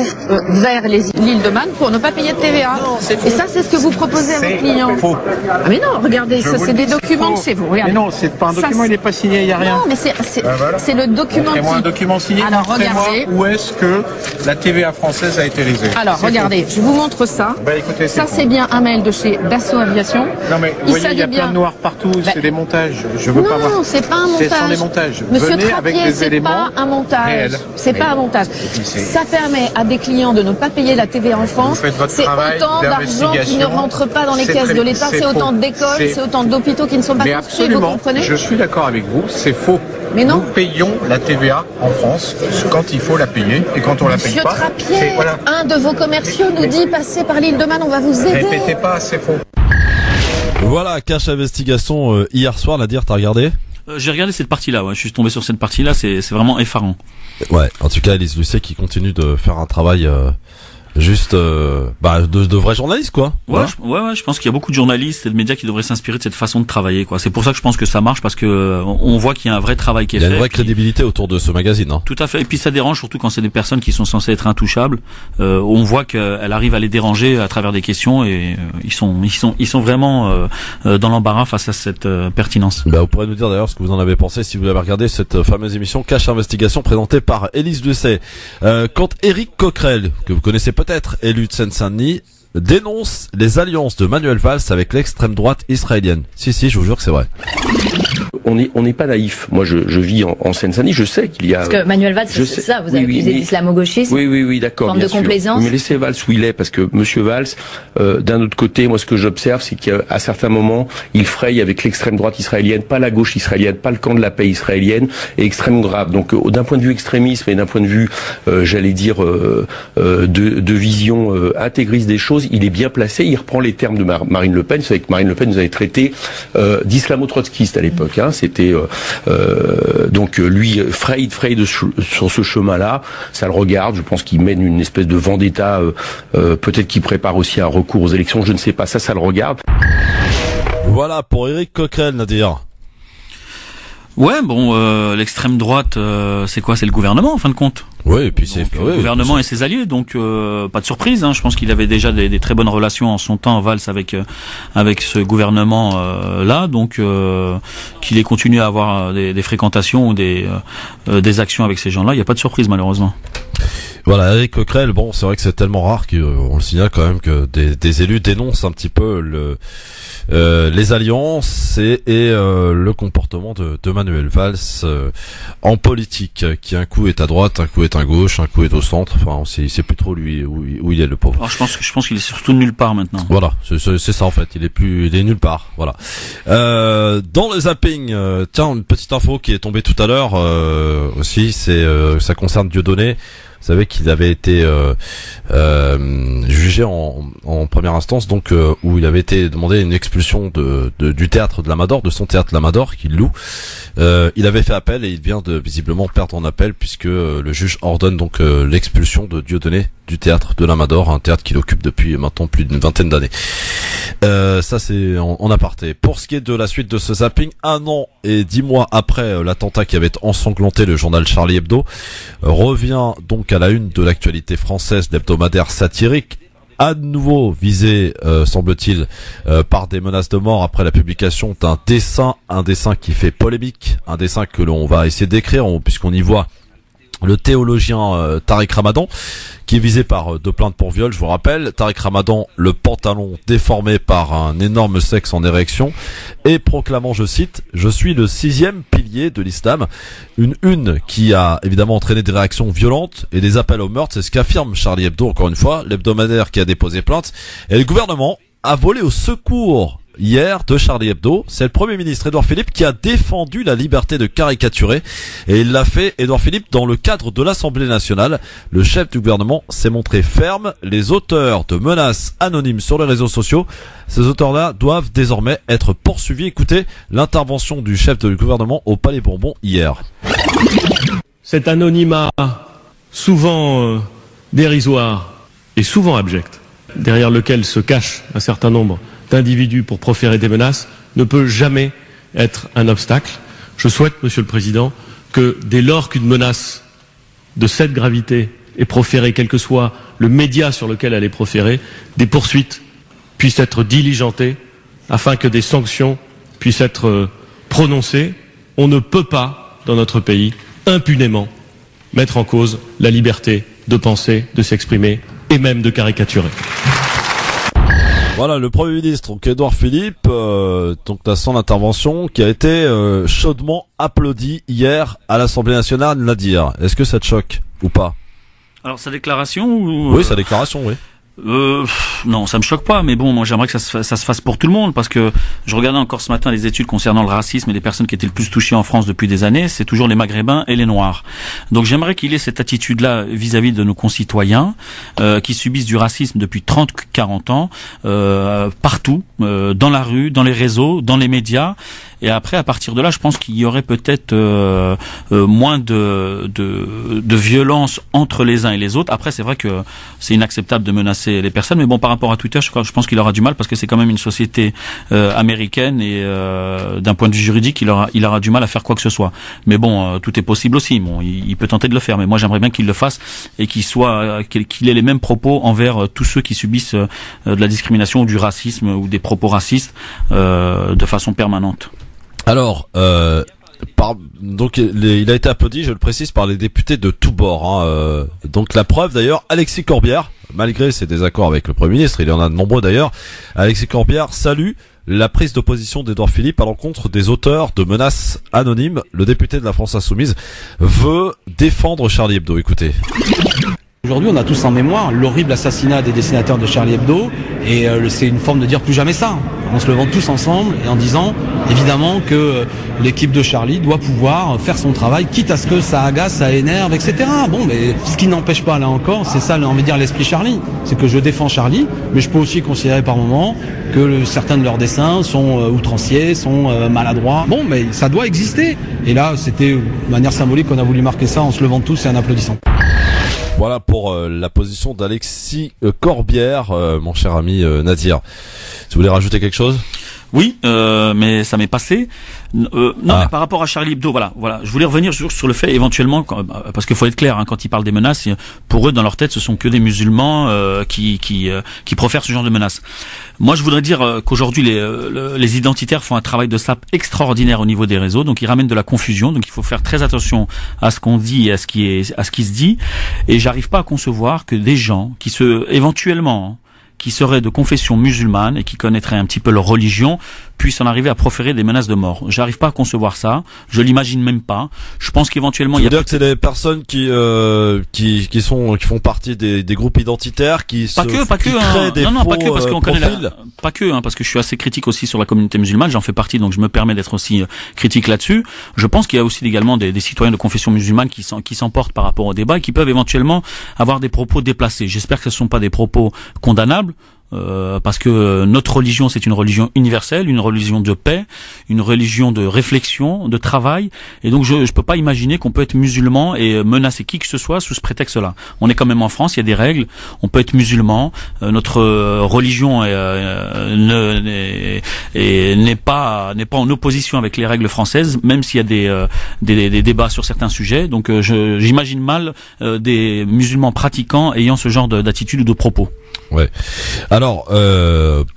vers l'île de Man pour ne pas payer de TVA. Et ça, c'est ce que vous proposez à vos clients. Faux. Ah mais non, regardez, ça c'est des documents de chez vous. Regardez. Mais non, c'est pas un document, il n'est pas signé, il n'y a rien. Non, mais c'est le document. Montrez-moi un document signé. Alors regardez. Où est-ce que la TVA française a été lésée? Alors regardez, je vous montre ça. Écoutez, ça c'est bien un mail de chez Dassault Aviation. Non mais vous voyez, il y a plein de noirs partout, c'est des montages. Je veux pas voir. Non, c'est pas un montage. Ce sont des montages. Monsieur Venez avec Trappier, des c'est éléments pas un montage. réels. C'est pas un montage. Ça permet à des clients de ne pas payer la TVA en France. C'est autant d'argent qui ne rentre pas dans les caisses de l'État, c'est autant d'écoles, c'est autant d'hôpitaux qui ne sont pas construits, vous comprenez? Je suis d'accord avec vous, c'est faux. Mais non. Nous payons la TVA en France quand il faut la payer et quand on la paye pas. Monsieur Trappier, voilà. Un de vos commerciaux nous dit passez par l'île de Man, on va vous aider. Répétez pas, c'est faux. Voilà, Cache Investigation hier soir, Nadir, t'as regardé? J'ai regardé cette partie-là, ouais. Je suis tombé sur cette partie-là, c'est vraiment effarant. Ouais, en tout cas, Élise Lucet qui continue de faire un travail juste de vrais journalistes, quoi. Ouais, Voilà. je pense qu'il y a beaucoup de journalistes et de médias qui devraient s'inspirer de cette façon de travailler, quoi. C'est pour ça que je pense que ça marche, parce que on voit qu'il y a un vrai travail qui est fait. Il y a une vraie crédibilité autour de ce magazine, hein. Tout à fait. Et puis ça dérange surtout quand c'est des personnes qui sont censées être intouchables. On voit qu'elle arrive à les déranger à travers des questions, et ils sont vraiment dans l'embarras face à cette pertinence. Vous pourrez nous dire d'ailleurs ce que vous en avez pensé si vous avez regardé cette fameuse émission Cache Investigation présentée par Élise Lucet. Quand Éric Coquerel, que vous connaissez peut-être, élu de Seine-Saint-Denis, dénonce les alliances de Manuel Valls avec l'extrême droite israélienne. Si, je vous jure que c'est vrai. On n'est pas naïf. Moi, je vis en Seine-Saint-Denis. Je sais qu'il y a. Parce que Manuel Valls, c'est ça. Vous avez accusé d'islamo-gauchisme. Oui, d'accord. Forme de complaisance. Mais laissez Valls où il est, parce que Monsieur Valls, d'un autre côté, moi, ce que j'observe, c'est qu'à certains moments, il fraye avec l'extrême droite israélienne, pas la gauche israélienne, pas le camp de la paix israélienne, et extrême grave. Donc, d'un point de vue extrémisme et d'un point de vue, j'allais dire, de vision intégriste des choses, il est bien placé. Il reprend les termes de Marine Le Pen. Vous savez que Marine Le Pen nous avait traité d'islamo-trotskiste à l'époque. Hein. C'était donc lui fraye sur ce chemin-là. Ça le regarde. Je pense qu'il mène une espèce de vendetta. Peut-être qu'il prépare aussi un recours aux élections. Je ne sais pas. Ça le regarde. Voilà pour Éric Coquerel, Nadir. Ouais, bon, l'extrême droite, c'est quoi? C'est le gouvernement, en fin de compte. Oui, et puis c'est le gouvernement et ses alliés, donc pas de surprise. Hein. Je pense qu'il avait déjà des très bonnes relations en son temps, Valls, avec ce gouvernement là, donc qu'il ait continué à avoir des fréquentations ou des actions avec ces gens-là, il n'y a pas de surprise malheureusement. Voilà, Éric Coquerel, bon, c'est vrai que c'est tellement rare qu'on le signale quand même que des élus dénoncent un petit peu les alliances et le comportement de Manuel Valls en politique, qui un coup est à droite, un coup est à gauche, un coup est au centre. Enfin, il sait plus trop lui où il est, le pauvre. Alors je pense qu'il est surtout nulle part maintenant. Voilà, c'est ça en fait. Il est nulle part. Voilà. Dans le zapping, tiens, une petite info qui est tombée tout à l'heure aussi, ça concerne Dieudonné. Vous savez qu'il avait été jugé en première instance, donc où il avait été demandé une expulsion du théâtre de l'Amador, de son théâtre l'Amador qu'il loue. Il avait fait appel et il vient de visiblement perdre en appel, puisque le juge ordonne donc l'expulsion de Dieudonné du théâtre de l'Amador, un théâtre qu'il occupe depuis maintenant plus d'une vingtaine d'années. Ça c'est en aparté. Pour ce qui est de la suite de ce zapping, 1 an et 10 mois après l'attentat qui avait ensanglanté le journal Charlie Hebdo, revient donc à la une de l'actualité française, l'hebdomadaire satirique, à nouveau visé, semble-t-il, par des menaces de mort après la publication d'un dessin, un dessin qui fait polémique, un dessin que l'on va essayer d'écrire, puisqu'on y voit le théologien Tariq Ramadan, qui est visé par 2 plaintes pour viol, je vous rappelle. Tariq Ramadan, le pantalon déformé par un énorme sexe en érection, et proclamant, je cite, « Je suis le 6e pilier de l'islam ». Une qui a évidemment entraîné des réactions violentes et des appels au meurtre, c'est ce qu'affirme Charlie Hebdo, encore une fois, l'hebdomadaire qui a déposé plainte. Et le gouvernement a volé au secours hier de Charlie Hebdo. C'est le Premier ministre Édouard Philippe qui a défendu la liberté de caricaturer, et il l'a fait, Édouard Philippe, dans le cadre de l'Assemblée nationale. Le chef du gouvernement s'est montré ferme. Les auteurs de menaces anonymes sur les réseaux sociaux, ces auteurs-là doivent désormais être poursuivis. Écoutez l'intervention du chef du gouvernement au Palais Bourbon hier. Cet anonymat, souvent dérisoire et souvent abject, derrière lequel se cache un certain nombre d'individus pour proférer des menaces, ne peut jamais être un obstacle. Je souhaite, Monsieur le Président, que dès lors qu'une menace de cette gravité est proférée, quel que soit le média sur lequel elle est proférée, des poursuites puissent être diligentées afin que des sanctions puissent être prononcées. On ne peut pas, dans notre pays, impunément mettre en cause la liberté de penser, de s'exprimer et même de caricaturer. Voilà le Premier ministre, donc Édouard Philippe, donc dans son intervention, qui a été chaudement applaudi hier à l'Assemblée nationale. Nadir, est-ce que ça te choque ou pas? Alors sa déclaration ou... Oui, sa déclaration, oui. Non, ça me choque pas, mais bon, moi j'aimerais que ça se fasse pour tout le monde, parce que je regardais encore ce matin les études concernant le racisme et les personnes qui étaient le plus touchées en France depuis des années, c'est toujours les Maghrébins et les Noirs. Donc j'aimerais qu'il ait cette attitude-là vis-à-vis de nos concitoyens qui subissent du racisme depuis 30-40 ans, partout, dans la rue, dans les réseaux, dans les médias. Et après, à partir de là, je pense qu'il y aurait peut-être moins de violence entre les uns et les autres. Après, c'est vrai que c'est inacceptable de menacer les personnes, mais bon, par rapport à Twitter, je pense qu'il aura du mal, parce que c'est quand même une société américaine, et d'un point de vue juridique, il aura du mal à faire quoi que ce soit. Mais bon, tout est possible aussi. Bon, il peut tenter de le faire, mais moi j'aimerais bien qu'il le fasse et qu'il ait les mêmes propos envers tous ceux qui subissent de la discrimination ou du racisme ou des propos racistes de façon permanente. Alors, donc il a été applaudi, je le précise, par les députés de tous bords. Donc la preuve d'ailleurs, Alexis Corbière, malgré ses désaccords avec le Premier ministre, il y en a de nombreux d'ailleurs, Alexis Corbière salue la prise de position d'Édouard Philippe à l'encontre des auteurs de menaces anonymes. Le député de la France Insoumise veut défendre Charlie Hebdo. Écoutez. Aujourd'hui, on a tous en mémoire l'horrible assassinat des dessinateurs de Charlie Hebdo, et c'est une forme de dire plus jamais ça. En se levant tous ensemble et en disant évidemment que l'équipe de Charlie doit pouvoir faire son travail, quitte à ce que ça agace, ça énerve, etc. Bon, mais ce qui n'empêche pas, là encore, c'est ça, on va dire, l'esprit Charlie. C'est que je défends Charlie, mais je peux aussi considérer par moments que certains de leurs dessins sont outranciers, sont maladroits. Bon, mais ça doit exister. Et là, c'était de manière symbolique qu'on a voulu marquer ça en se levant tous et en applaudissant. Voilà pour la position d'Alexis Corbière, mon cher ami Nadir. Tu voulais rajouter quelque chose ? Oui, mais ça m'est passé. Non, mais par rapport à Charlie Hebdo, voilà. Je voulais revenir sur le fait éventuellement, parce qu'il faut être clair, quand ils parlent des menaces, pour eux, dans leur tête, ce sont que des musulmans qui profèrent ce genre de menaces. Moi, je voudrais dire qu'aujourd'hui, les identitaires font un travail de sape extraordinaire au niveau des réseaux, donc ils ramènent de la confusion. Donc il faut faire très attention à ce qu'on dit et à ce qui se dit. Et j'arrive pas à concevoir que des gens qui seraient de confession musulmane et qui connaîtraient un petit peu leur religion puissent en arriver à proférer des menaces de mort. J'arrive pas à concevoir ça. Je l'imagine même pas. Je pense qu'éventuellement il y a dire que c'est des personnes qui font partie des groupes identitaires qui pas que parce qu'on connaît pas que parce que je suis assez critique aussi sur la communauté musulmane, j'en fais partie, donc je me permets d'être aussi critique là-dessus. Je pense qu'il y a aussi également des citoyens de confession musulmane qui s'emportent par rapport au débat et qui peuvent éventuellement avoir des propos déplacés. J'espère que ce ne sont pas des propos condamnables. Parce que notre religion, c'est une religion universelle, une religion de paix, une religion de réflexion, de travail, et donc je peux pas imaginer qu'on peut être musulman et menacer qui que ce soit sous ce prétexte-là. On est quand même en France, il y a des règles, on peut être musulman, notre religion n'est pas en opposition avec les règles françaises, même s'il y a des débats sur certains sujets. Donc j'imagine mal des musulmans pratiquants ayant ce genre d'attitude ou de propos. Ouais. Alors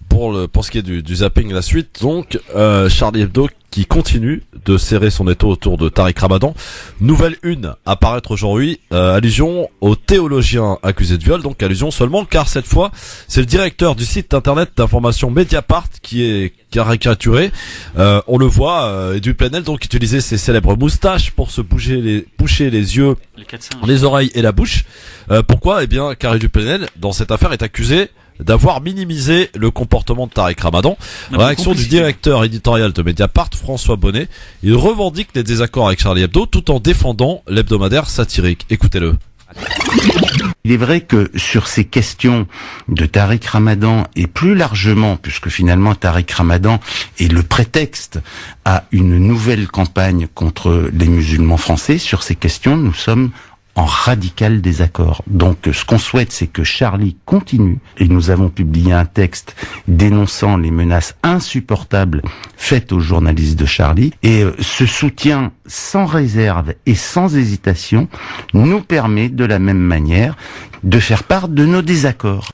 pour ce qui est du zapping, la suite, donc Charlie Hebdo qui continue de serrer son étau autour de Tariq Ramadan. Nouvelle une à paraître aujourd'hui, allusion au théologien accusé de viol, donc allusion seulement car cette fois c'est le directeur du site internet d'information Mediapart qui est caricaturé. On le voit, Edu Plenel donc utilisait ses célèbres moustaches pour se boucher les yeux, les oreilles et la bouche. Pourquoi ? Eh bien car Edu Plenel dans cette affaire est accusé d'avoir minimisé le comportement de Tariq Ramadan. Réaction du directeur éditorial de Mediapart, François Bonnet. Il revendique les désaccords avec Charlie Hebdo tout en défendant l'hebdomadaire satirique. Écoutez-le. Il est vrai que sur ces questions de Tariq Ramadan et plus largement, puisque finalement Tariq Ramadan est le prétexte à une nouvelle campagne contre les musulmans français, sur ces questions nous sommes en radical désaccord. Donc ce qu'on souhaite, c'est que Charlie continue, et nous avons publié un texte dénonçant les menaces insupportables faites aux journalistes de Charlie, et ce soutien sans réserve et sans hésitation nous permet de la même manière de faire part de nos désaccords.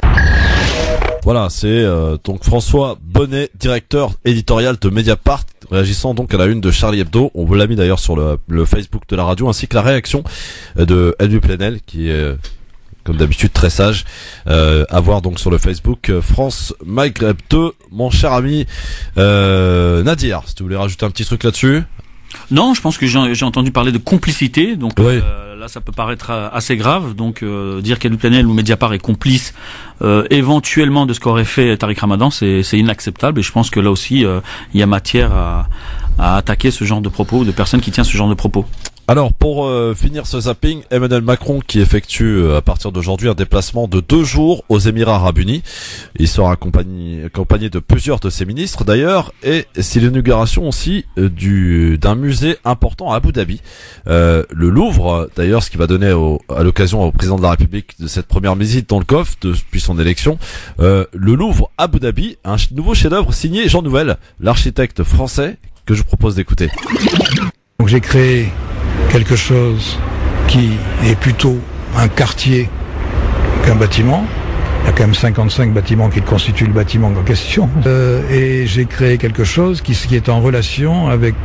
Voilà, c'est donc François Bonnet, directeur éditorial de Mediapart, réagissant donc à la une de Charlie Hebdo. On vous l'a mis d'ailleurs sur le Facebook de la radio, ainsi que la réaction de Edu Plenel, qui est comme d'habitude très sage, à voir donc sur le Facebook France Maghreb 2. Mon cher ami Nadir, si tu voulais rajouter un petit truc là-dessus. Non, je pense que j'ai entendu parler de complicité, donc oui. Là, ça peut paraître assez grave. Donc, dire qu'Edoui Plenel ou Mediapart est complice éventuellement de ce qu'aurait fait Tariq Ramadan, c'est inacceptable. Et je pense que là aussi, il y a matière à attaquer ce genre de propos, de personnes qui tiennent ce genre de propos. Alors, pour finir ce zapping, Emmanuel Macron qui effectue à partir d'aujourd'hui un déplacement de 2 jours aux Émirats Arabes Unis. Il sera accompagné de plusieurs de ses ministres d'ailleurs, et c'est l'inauguration aussi d'un musée important à Abu Dhabi. Le Louvre, d'ailleurs, ce qui va donner à l'occasion au président de la République de cette première visite dans le coffre depuis son élection. Le Louvre Abu Dhabi, un nouveau chef-d'œuvre signé Jean Nouvel, l'architecte français que je vous propose d'écouter. Donc j'ai créé quelque chose qui est plutôt un quartier qu'un bâtiment. Il y a quand même 55 bâtiments qui constituent le bâtiment en question. Et j'ai créé quelque chose qui est en relation avec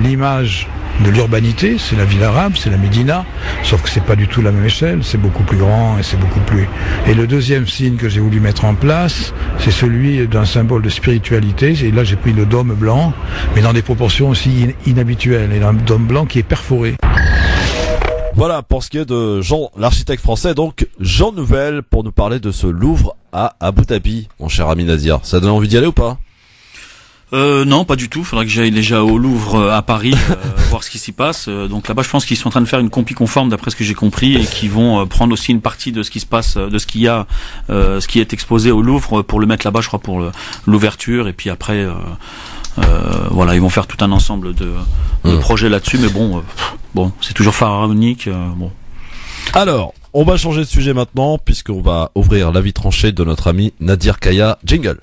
l'image de l'urbanité. C'est la ville arabe, c'est la Médina, sauf que c'est pas du tout la même échelle, c'est beaucoup plus grand et c'est beaucoup plus... Et le deuxième signe que j'ai voulu mettre en place, c'est celui d'un symbole de spiritualité. Et là j'ai pris le dôme blanc, mais dans des proportions aussi inhabituelles, et un dôme blanc qui est perforé. Voilà pour ce qui est de Jean, l'architecte français, donc Jean Nouvel, pour nous parler de ce Louvre à Abu Dhabi, mon cher ami Nadir. Ça donne envie d'y aller ou pas? Non, pas du tout. Faudrait que j'aille déjà au Louvre à Paris voir ce qui s'y passe. Donc là-bas, je pense qu'ils sont en train de faire une compie conforme, d'après ce que j'ai compris, et qu'ils vont prendre aussi une partie de ce qui se passe, de ce qu'il y a, ce qui est exposé au Louvre, pour le mettre là-bas, je crois, pour l'ouverture. Et puis après, voilà, ils vont faire tout un ensemble de projets là-dessus. Mais bon, c'est toujours pharaonique. Bon. Alors, on va changer de sujet maintenant, puisqu'on va ouvrir l'avis tranché de notre ami Nadir Kaya. Jingle.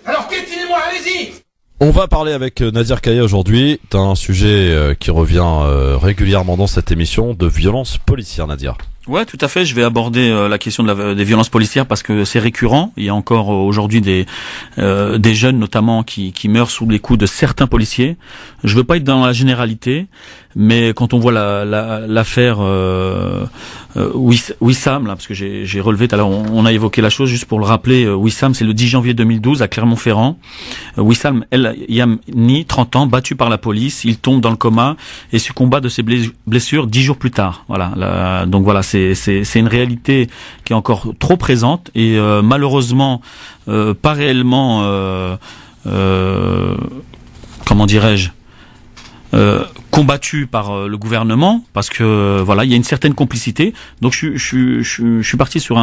Alors piétinez-moi, allez-y. On va parler avec Nadir Kaya aujourd'hui d'un sujet qui revient régulièrement dans cette émission, de violence policière, Nadir. Ouais, tout à fait. Je vais aborder la question des violences policières parce que c'est récurrent. Il y a encore aujourd'hui des jeunes notamment qui meurent sous les coups de certains policiers. Je veux pas être dans la généralité, mais quand on voit l'affaire Wissam, là, parce que j'ai relevé tout à l'heure, on a évoqué la chose, juste pour le rappeler. Wissam, c'est le 10 janvier 2012 à Clermont-Ferrand. Wissam El Yamni, 30 ans, battu par la police. Il tombe dans le coma et succomba de ses blessures 10 jours plus tard. Voilà. Donc voilà, c'est une réalité qui est encore trop présente et malheureusement pas réellement comment dirais-je, combattu par le gouvernement, parce que voilà, il y a une certaine complicité. Donc je suis parti sur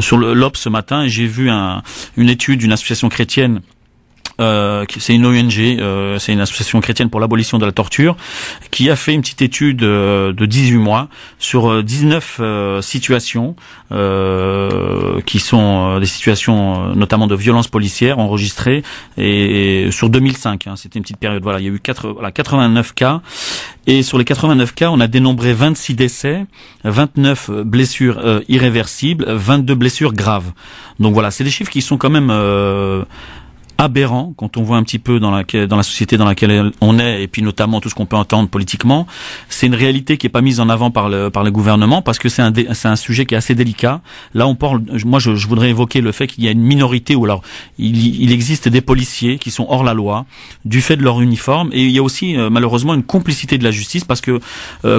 sur l'Obs ce matin et j'ai vu une étude d'une association chrétienne. C'est une ONG, c'est une association chrétienne pour l'abolition de la torture, qui a fait une petite étude de 18 mois sur 19 situations qui sont des situations notamment de violences policières enregistrées, et sur 2005, c'était une petite période. Voilà, il y a eu 89 cas, et sur les 89 cas, on a dénombré 26 décès, 29 blessures irréversibles, 22 blessures graves. Donc voilà, c'est des chiffres qui sont quand même aberrant quand on voit un petit peu dans la société dans laquelle on est, et puis notamment tout ce qu'on peut entendre politiquement. C'est une réalité qui est pas mise en avant par le gouvernement, parce que c'est un sujet qui est assez délicat. Là, on parle, moi je voudrais évoquer le fait qu'il y a une minorité, ou alors il existe des policiers qui sont hors la loi du fait de leur uniforme, et il y a aussi malheureusement une complicité de la justice, parce que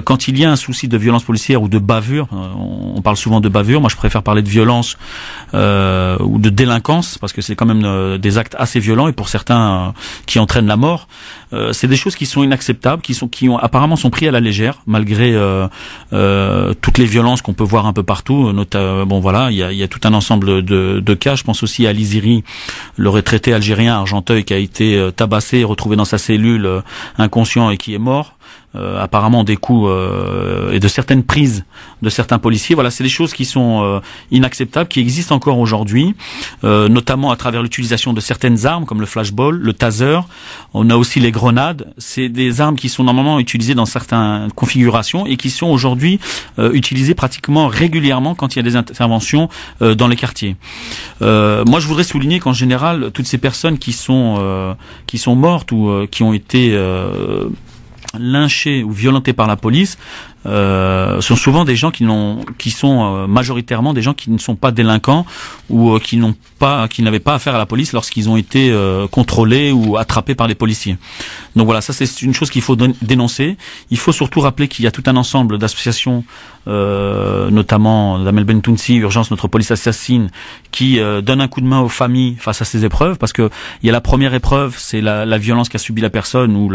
quand il y a un souci de violence policière ou de bavure, on parle souvent de bavure, moi je préfère parler de violence ou de délinquance, parce que c'est quand même des actes assez violents, et pour certains qui entraînent la mort. C'est des choses qui sont inacceptables, qui apparemment sont pris à la légère, malgré toutes les violences qu'on peut voir un peu partout. Bon voilà, il y a tout un ensemble de cas. Je pense aussi à Liziri, le retraité algérien à Argenteuil, qui a été tabassé, retrouvé dans sa cellule inconscient et qui est mort. Apparemment des coups et de certaines prises de certains policiers. Voilà, c'est des choses qui sont inacceptables, qui existent encore aujourd'hui, notamment à travers l'utilisation de certaines armes comme le flashball, le taser. On a aussi les grenades. C'est des armes qui sont normalement utilisées dans certaines configurations et qui sont aujourd'hui utilisées pratiquement régulièrement quand il y a des interventions dans les quartiers. Moi, je voudrais souligner qu'en général, toutes ces personnes qui sont mortes ou qui ont été lynchés ou violentés par la police, sont souvent des gens qui sont majoritairement des gens qui ne sont pas délinquants ou qui n'avaient pas affaire à la police lorsqu'ils ont été contrôlés ou attrapés par les policiers. Donc voilà, ça c'est une chose qu'il faut dénoncer. Il faut surtout rappeler qu'il y a tout un ensemble d'associations, notamment Damel Bentounsi, Urgence Notre Police Assassine, qui donnent un coup de main aux familles face à ces épreuves, parce que il y a la première épreuve, c'est la violence qu'a subie la personne ou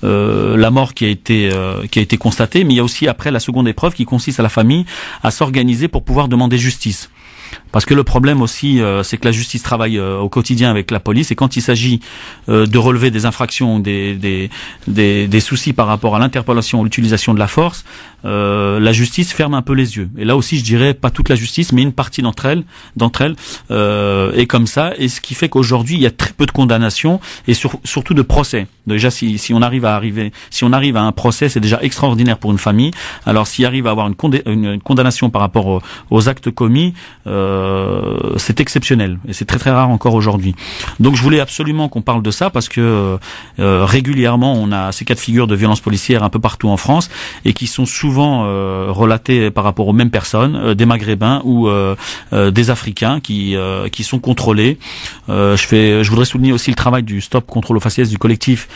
la mort qui a été constatée, mais il y a aussi après la seconde épreuve qui consiste à la famille à s'organiser pour pouvoir demander justice. Parce que le problème aussi, c'est que la justice travaille au quotidien avec la police, et quand il s'agit de relever des infractions, des soucis par rapport à l'interpellation ou l'utilisation de la force, la justice ferme un peu les yeux. Et là aussi, je dirais pas toute la justice, mais une partie d'entre elles est comme ça. Et ce qui fait qu'aujourd'hui, il y a très peu de condamnations et surtout de procès. Déjà, si on arrive à un procès, c'est déjà extraordinaire pour une famille. Alors, s'il arrive à avoir une condamnation par rapport aux actes commis, c'est exceptionnel et c'est très très rare encore aujourd'hui. Donc, je voulais absolument qu'on parle de ça parce que régulièrement, on a ces cas de figure de violences policières un peu partout en France et qui sont souvent relatés par rapport aux mêmes personnes, des Maghrébins ou des Africains qui sont contrôlés. Je voudrais souligner aussi le travail du Stop Contrôle aux faciès du collectif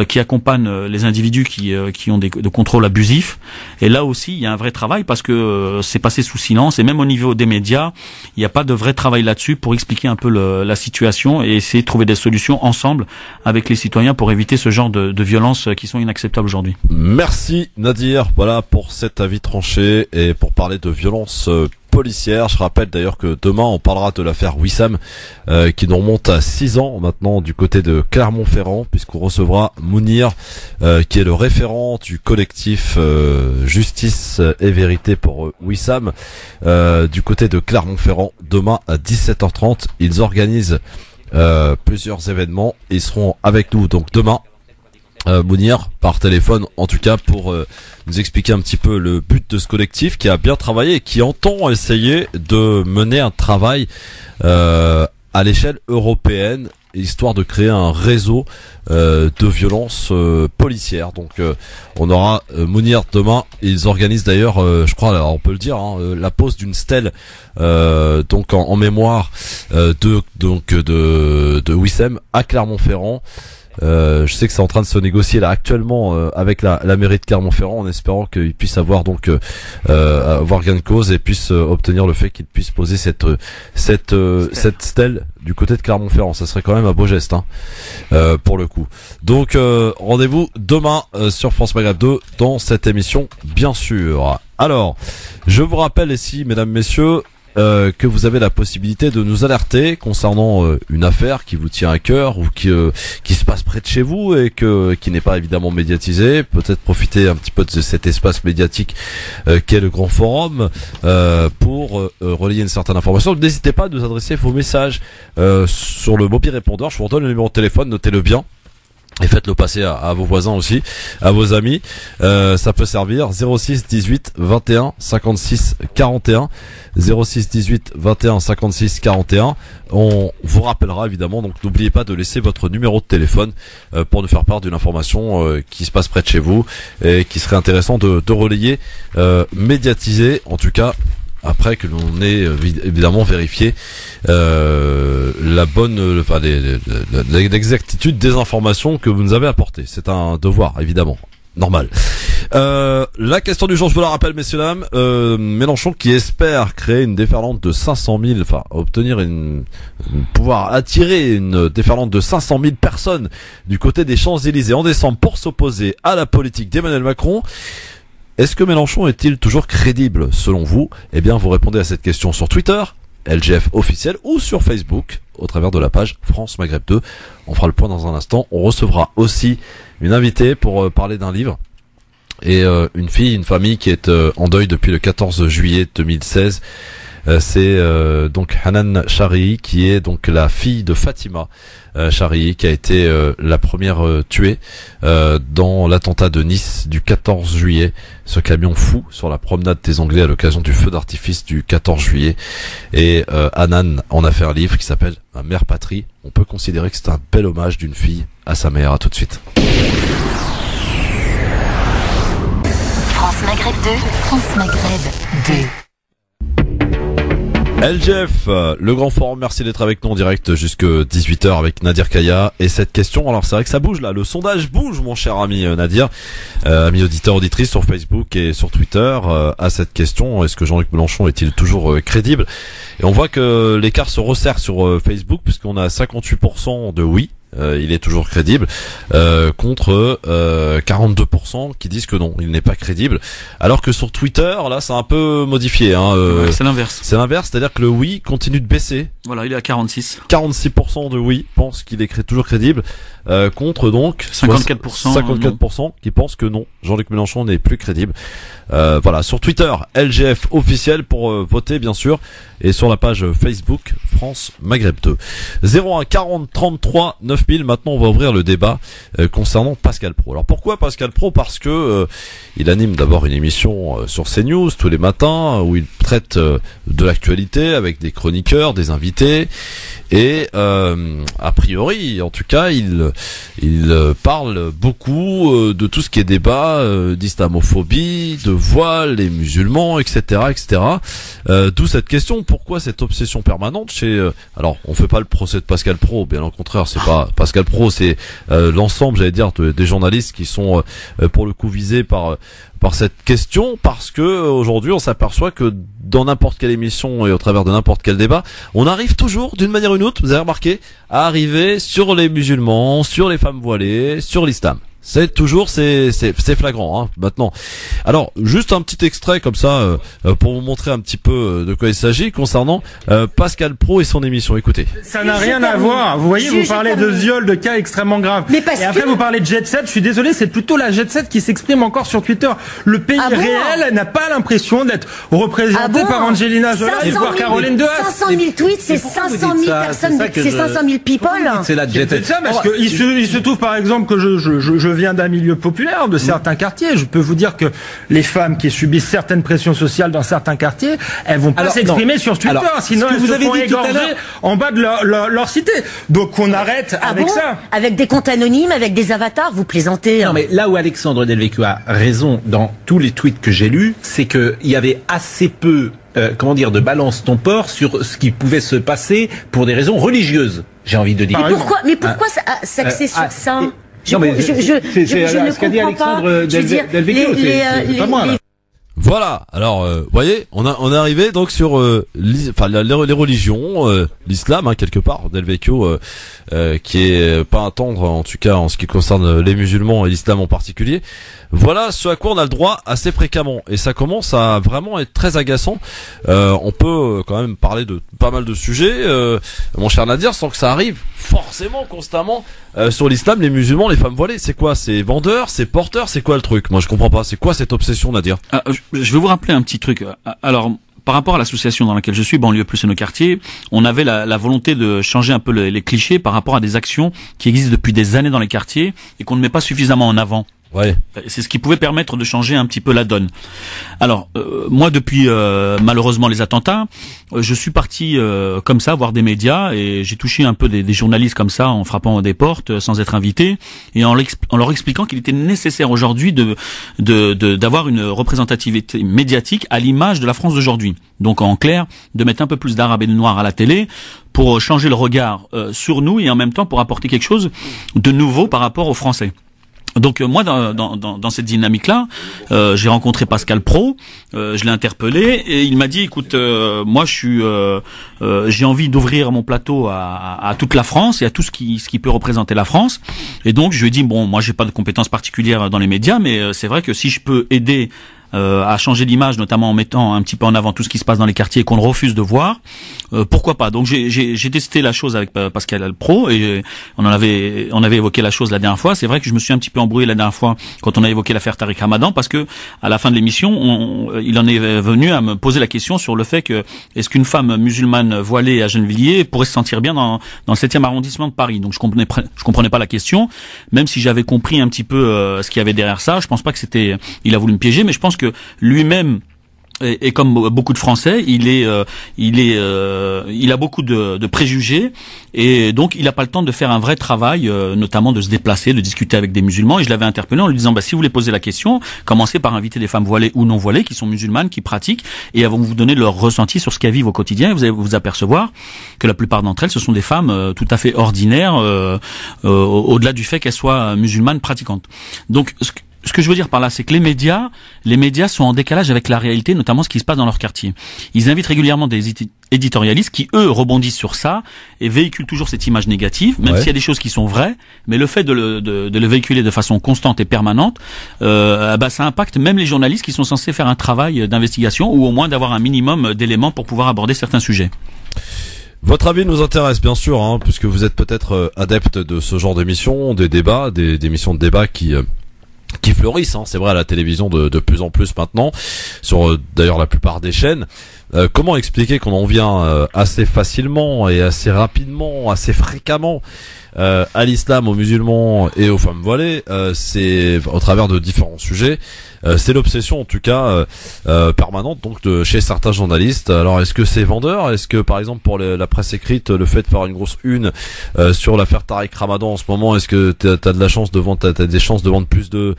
qui accompagne les individus qui ont de contrôles abusifs. Et là aussi, il y a un vrai travail parce que c'est passé sous silence et même au niveau des médias, il n'y a pas de vrai travail là-dessus pour expliquer un peu la situation et essayer de trouver des solutions ensemble avec les citoyens pour éviter ce genre de violences qui sont inacceptables aujourd'hui. Merci Nadir, voilà pour cet avis tranché et pour parler de violences policières. Je rappelle d'ailleurs que demain on parlera de l'affaire Wissam qui nous remonte à 6 ans maintenant du côté de Clermont-Ferrand, puisqu'on recevra Mounir qui est le référent du collectif Justice et Vérité pour Wissam du côté de Clermont-Ferrand. Demain à 17h30 ils organisent plusieurs événements et ils seront avec nous donc demain Mounir par téléphone en tout cas pour nous expliquer un petit peu le but de ce collectif qui a bien travaillé et qui entend essayer de mener un travail à l'échelle européenne histoire de créer un réseau de violences policières. Donc on aura Mounir demain. Ils organisent d'ailleurs, je crois, alors on peut le dire, la pose d'une stèle donc en mémoire de Wissam à Clermont-Ferrand. Je sais que c'est en train de se négocier là actuellement avec la mairie de Clermont-Ferrand en espérant qu'ils puissent avoir donc avoir gain de cause et puissent obtenir le fait qu'ils puissent poser cette stèle du côté de Clermont-Ferrand. Ça serait quand même un beau geste pour le coup. Donc rendez-vous demain sur France Maghreb 2 dans cette émission bien sûr. Alors, je vous rappelle ici mesdames, messieurs, que vous avez la possibilité de nous alerter concernant une affaire qui vous tient à cœur ou qui se passe près de chez vous et qui n'est pas évidemment médiatisée. Peut-être profiter un petit peu de cet espace médiatique qu'est le Grand Forum pour relayer une certaine information. N'hésitez pas à nous adresser vos messages sur le mobile répondeur. Je vous redonne le numéro de téléphone, notez-le bien. Et faites-le passer à vos voisins aussi, à vos amis. Ça peut servir 06 18 21 56 41. 06 18 21 56 41. On vous rappellera évidemment, donc n'oubliez pas de laisser votre numéro de téléphone pour nous faire part d'une information qui se passe près de chez vous et qui serait intéressant de relayer, médiatiser en tout cas. Après que l'on ait évidemment vérifié l'exactitude des informations que vous nous avez apportées. C'est un devoir évidemment normal. La question du jour, je vous la rappelle messieurs dames, Mélenchon qui espère créer une déferlante de 500 000, enfin obtenir pouvoir attirer une déferlante de 500 000 personnes du côté des Champs-Élysées en décembre pour s'opposer à la politique d'Emmanuel Macron. Est-ce que Mélenchon est-il toujours crédible selon vous? Eh bien, vous répondez à cette question sur Twitter, LGF officiel, ou sur Facebook, au travers de la page France Maghreb 2. On fera le point dans un instant. On recevra aussi une invitée pour parler d'un livre. Et une famille qui est en deuil depuis le 14 juillet 2016. C'est donc Hanan Charii qui est donc la fille de Fatima Charii qui a été la première tuée dans l'attentat de Nice du 14 juillet. Ce camion fou sur la promenade des Anglais à l'occasion du feu d'artifice du 14 juillet. Et Hanan en a fait un livre qui s'appelle Ma mère patrie. On peut considérer que c'est un bel hommage d'une fille à sa mère. À tout de suite. France Maghreb 2, France Maghreb 2. LGF, le grand forum, merci d'être avec nous en direct jusque 18h avec Nadir Kaya. Et cette question, alors c'est vrai que ça bouge là, le sondage bouge mon cher ami Nadir, ami auditeur, auditrice sur Facebook et sur Twitter, à cette question, est-ce que Jean-Luc Mélenchon est-il toujours crédible? Et on voit que l'écart se resserre sur Facebook puisqu'on a 58% de oui. Il est toujours crédible, contre 42% qui disent que non, il n'est pas crédible. Alors que sur Twitter, là, c'est un peu modifié. Ouais, c'est l'inverse. C'est l'inverse, c'est-à-dire que le oui continue de baisser. Voilà, il est à 46. 46% de oui pensent qu'il est toujours crédible, contre donc 54% qui pensent que non, Jean-Luc Mélenchon n'est plus crédible. Voilà, sur Twitter, LGF officiel pour voter bien sûr, et sur la page Facebook France Maghreb 2. 01 40 33 9000. Maintenant, on va ouvrir le débat concernant Pascal Praud. Alors pourquoi Pascal Praud? Parce que il anime d'abord une émission sur CNews tous les matins où il traite de l'actualité avec des chroniqueurs, des invités. Et a priori, en tout cas, il parle beaucoup de tout ce qui est débat d'islamophobie, de voile, les musulmans, etc., etc. D'où cette question, pourquoi cette obsession permanente chez alors, on fait pas le procès de Pascal Praud, bien au contraire, c'est pas Pascal Praud, c'est l'ensemble, j'allais dire, des journalistes qui sont pour le coup visés par cette question, parce que aujourd'hui on s'aperçoit que dans n'importe quelle émission et au travers de n'importe quel débat, on arrive toujours d'une manière ou d'une autre, vous avez remarqué, à arriver sur les musulmans, sur les femmes voilées, sur l'islam. C'est toujours, c'est flagrant, hein, maintenant. Alors, juste un petit extrait comme ça, pour vous montrer un petit peu de quoi il s'agit concernant Pascal Praud et son émission. Écoutez. Ça n'a rien à voir. Vous voyez, vous parlez de viol, de cas extrêmement graves. Et après, vous parlez de jet set. Je suis désolé, c'est plutôt la jet set qui s'exprime encore sur Twitter. Le pays réel n'a pas l'impression d'être représenté par Angelina Jolie et par Caroline Dehaas. 500 000 tweets, c'est 500 000 personnes, c'est 500 000 people. C'est la jet set. C'est ça, parce que il se trouve par exemple que je viens d'un milieu populaire, de certains quartiers. Je peux vous dire que les femmes qui subissent certaines pressions sociales dans certains quartiers, elles vont pas s'exprimer sur Twitter, sinon elles se font égorger en bas de leur cité. Donc on arrête avec ça. Avec des comptes anonymes, avec des avatars, vous plaisantez. Non mais là où Alexandre Delvecchio a raison dans tous les tweets que j'ai lus, c'est qu'il y avait assez peu de balance ton port sur ce qui pouvait se passer pour des raisons religieuses, j'ai envie de dire. Mais pourquoi s'axer sur ça? Je ne comprends pas. C'est pas moi, là. Voilà. Alors, vous voyez, on est arrivé donc sur les religions, l'islam, hein, quelque part. Delvecchio, qui est pas à tendre, en tout cas en ce qui concerne les musulmans et l'islam en particulier. Voilà ce à quoi on a le droit assez fréquemment, et ça commence à vraiment être très agaçant. On peut quand même parler de pas mal de sujets, mon cher Nadir, sans que ça arrive forcément constamment sur l'islam, les musulmans, les femmes voilées. C'est quoi? C'est vendeur, c'est porteur, c'est quoi le truc? Moi je comprends pas. C'est quoi cette obsession, Nadir? Je vais vous rappeler un petit truc. Alors, par rapport à l'association dans laquelle je suis, Banlieue Plus et nos quartiers, on avait la volonté de changer un peu les clichés par rapport à des actions qui existent depuis des années dans les quartiers et qu'on ne met pas suffisamment en avant. Ouais. C'est ce qui pouvait permettre de changer un petit peu la donne. Alors, moi, depuis malheureusement les attentats, je suis parti comme ça voir des médias et j'ai touché un peu des journalistes comme ça en frappant des portes sans être invité et en leur expliquant qu'il était nécessaire aujourd'hui d'avoir une représentativité médiatique à l'image de la France d'aujourd'hui. Donc en clair, de mettre un peu plus d'arabes et de noirs à la télé pour changer le regard sur nous et en même temps pour apporter quelque chose de nouveau par rapport aux Français. Donc moi dans cette dynamique-là, j'ai rencontré Pascal Praud, je l'ai interpellé et il m'a dit écoute, moi j'ai envie d'ouvrir mon plateau à toute la France et à tout ce qui peut représenter la France. Et donc je lui ai dit bon, moi j'ai pas de compétences particulières dans les médias, mais c'est vrai que si je peux aider à changer l'image, notamment en mettant un petit peu en avant tout ce qui se passe dans les quartiers qu'on refuse de voir, pourquoi pas. Donc j'ai testé la chose avec Pascal Praud et on avait évoqué la chose la dernière fois. C'est vrai que je me suis un petit peu embrouillé la dernière fois quand on a évoqué l'affaire Tariq Ramadan, parce que à la fin de l'émission, il en est venu à me poser la question sur le fait que est-ce qu'une femme musulmane voilée à Gennevilliers pourrait se sentir bien dans le 7e arrondissement de Paris. Donc je comprenais pas la question, même si j'avais compris un petit peu ce qu'il y avait derrière ça. Je pense pas que il a voulu me piéger, mais je pense que lui-même Et comme beaucoup de Français, il a beaucoup de préjugés et donc il n'a pas le temps de faire un vrai travail, notamment de se déplacer, de discuter avec des musulmans. Et je l'avais interpellé en lui disant si vous voulez poser la question, commencez par inviter des femmes voilées ou non voilées qui sont musulmanes, qui pratiquent, et elles vont vous donner leur ressenti sur ce qu'elles vivent au quotidien. Et vous allez vous apercevoir que la plupart d'entre elles, ce sont des femmes tout à fait ordinaires, au-delà du fait qu'elles soient musulmanes pratiquantes. Donc ce que je veux dire par là, c'est que les médias sont en décalage avec la réalité, notamment ce qui se passe dans leur quartier. Ils invitent régulièrement des éditorialistes qui, eux, rebondissent sur ça et véhiculent toujours cette image négative, même s'il y a des choses qui sont vraies, mais le fait de le véhiculer de façon constante et permanente, ça impacte même les journalistes qui sont censés faire un travail d'investigation ou au moins d'avoir un minimum d'éléments pour pouvoir aborder certains sujets. Votre avis nous intéresse bien sûr, puisque vous êtes peut-être adepte de ce genre d'émissions, des débats, des émissions de débat qui fleurissent, c'est vrai, à la télévision de plus en plus maintenant, sur d'ailleurs la plupart des chaînes. Comment expliquer qu'on en vient assez facilement et assez rapidement, assez fréquemment à l'islam, aux musulmans et aux femmes voilées, c'est au travers de différents sujets. C'est l'obsession en tout cas permanente donc chez certains journalistes. Alors est-ce que c'est vendeur? Est-ce que par exemple pour la presse écrite, le fait de faire une grosse une sur l'affaire Tariq Ramadan en ce moment, est-ce que t'as de la chance de vendre, t'as des chances de vendre plus de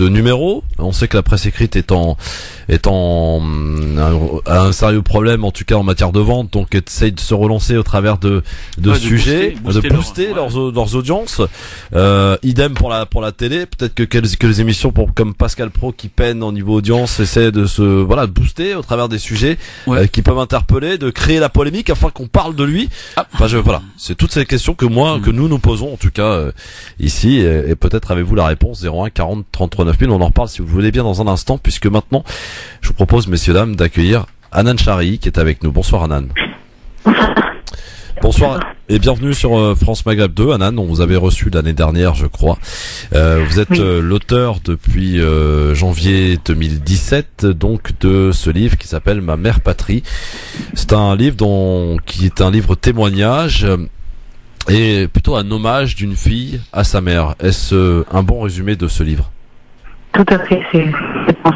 numéros? On sait que la presse écrite a un sérieux problème en tout cas en matière de vente, donc essaye de se relancer au travers de sujets, de booster leurs audiences. Idem pour la télé, peut-être que les émissions comme Pascal Pro qui peinent au niveau audience essaient de de booster au travers des sujets qui peuvent interpeller, de créer la polémique afin qu'on parle de lui. Voilà, c'est toutes ces questions que nous posons en tout cas ici, et peut-être avez-vous la réponse. 01 40 33 9000. On en reparle si vous voulez bien dans un instant, puisque maintenant je vous propose, messieurs dames, d'accueillir Hanan Chari qui est avec nous. Bonsoir Hanan. Bonsoir et bienvenue sur France Maghreb 2. Hanan, on vous avait reçu l'année dernière, je crois. Vous êtes l'auteur depuis janvier 2017 donc de ce livre qui s'appelle Ma mère patrie. C'est un livre qui est un livre témoignage et plutôt un hommage d'une fille à sa mère. Est-ce un bon résumé de ce livre? Tout à fait, c'est ça.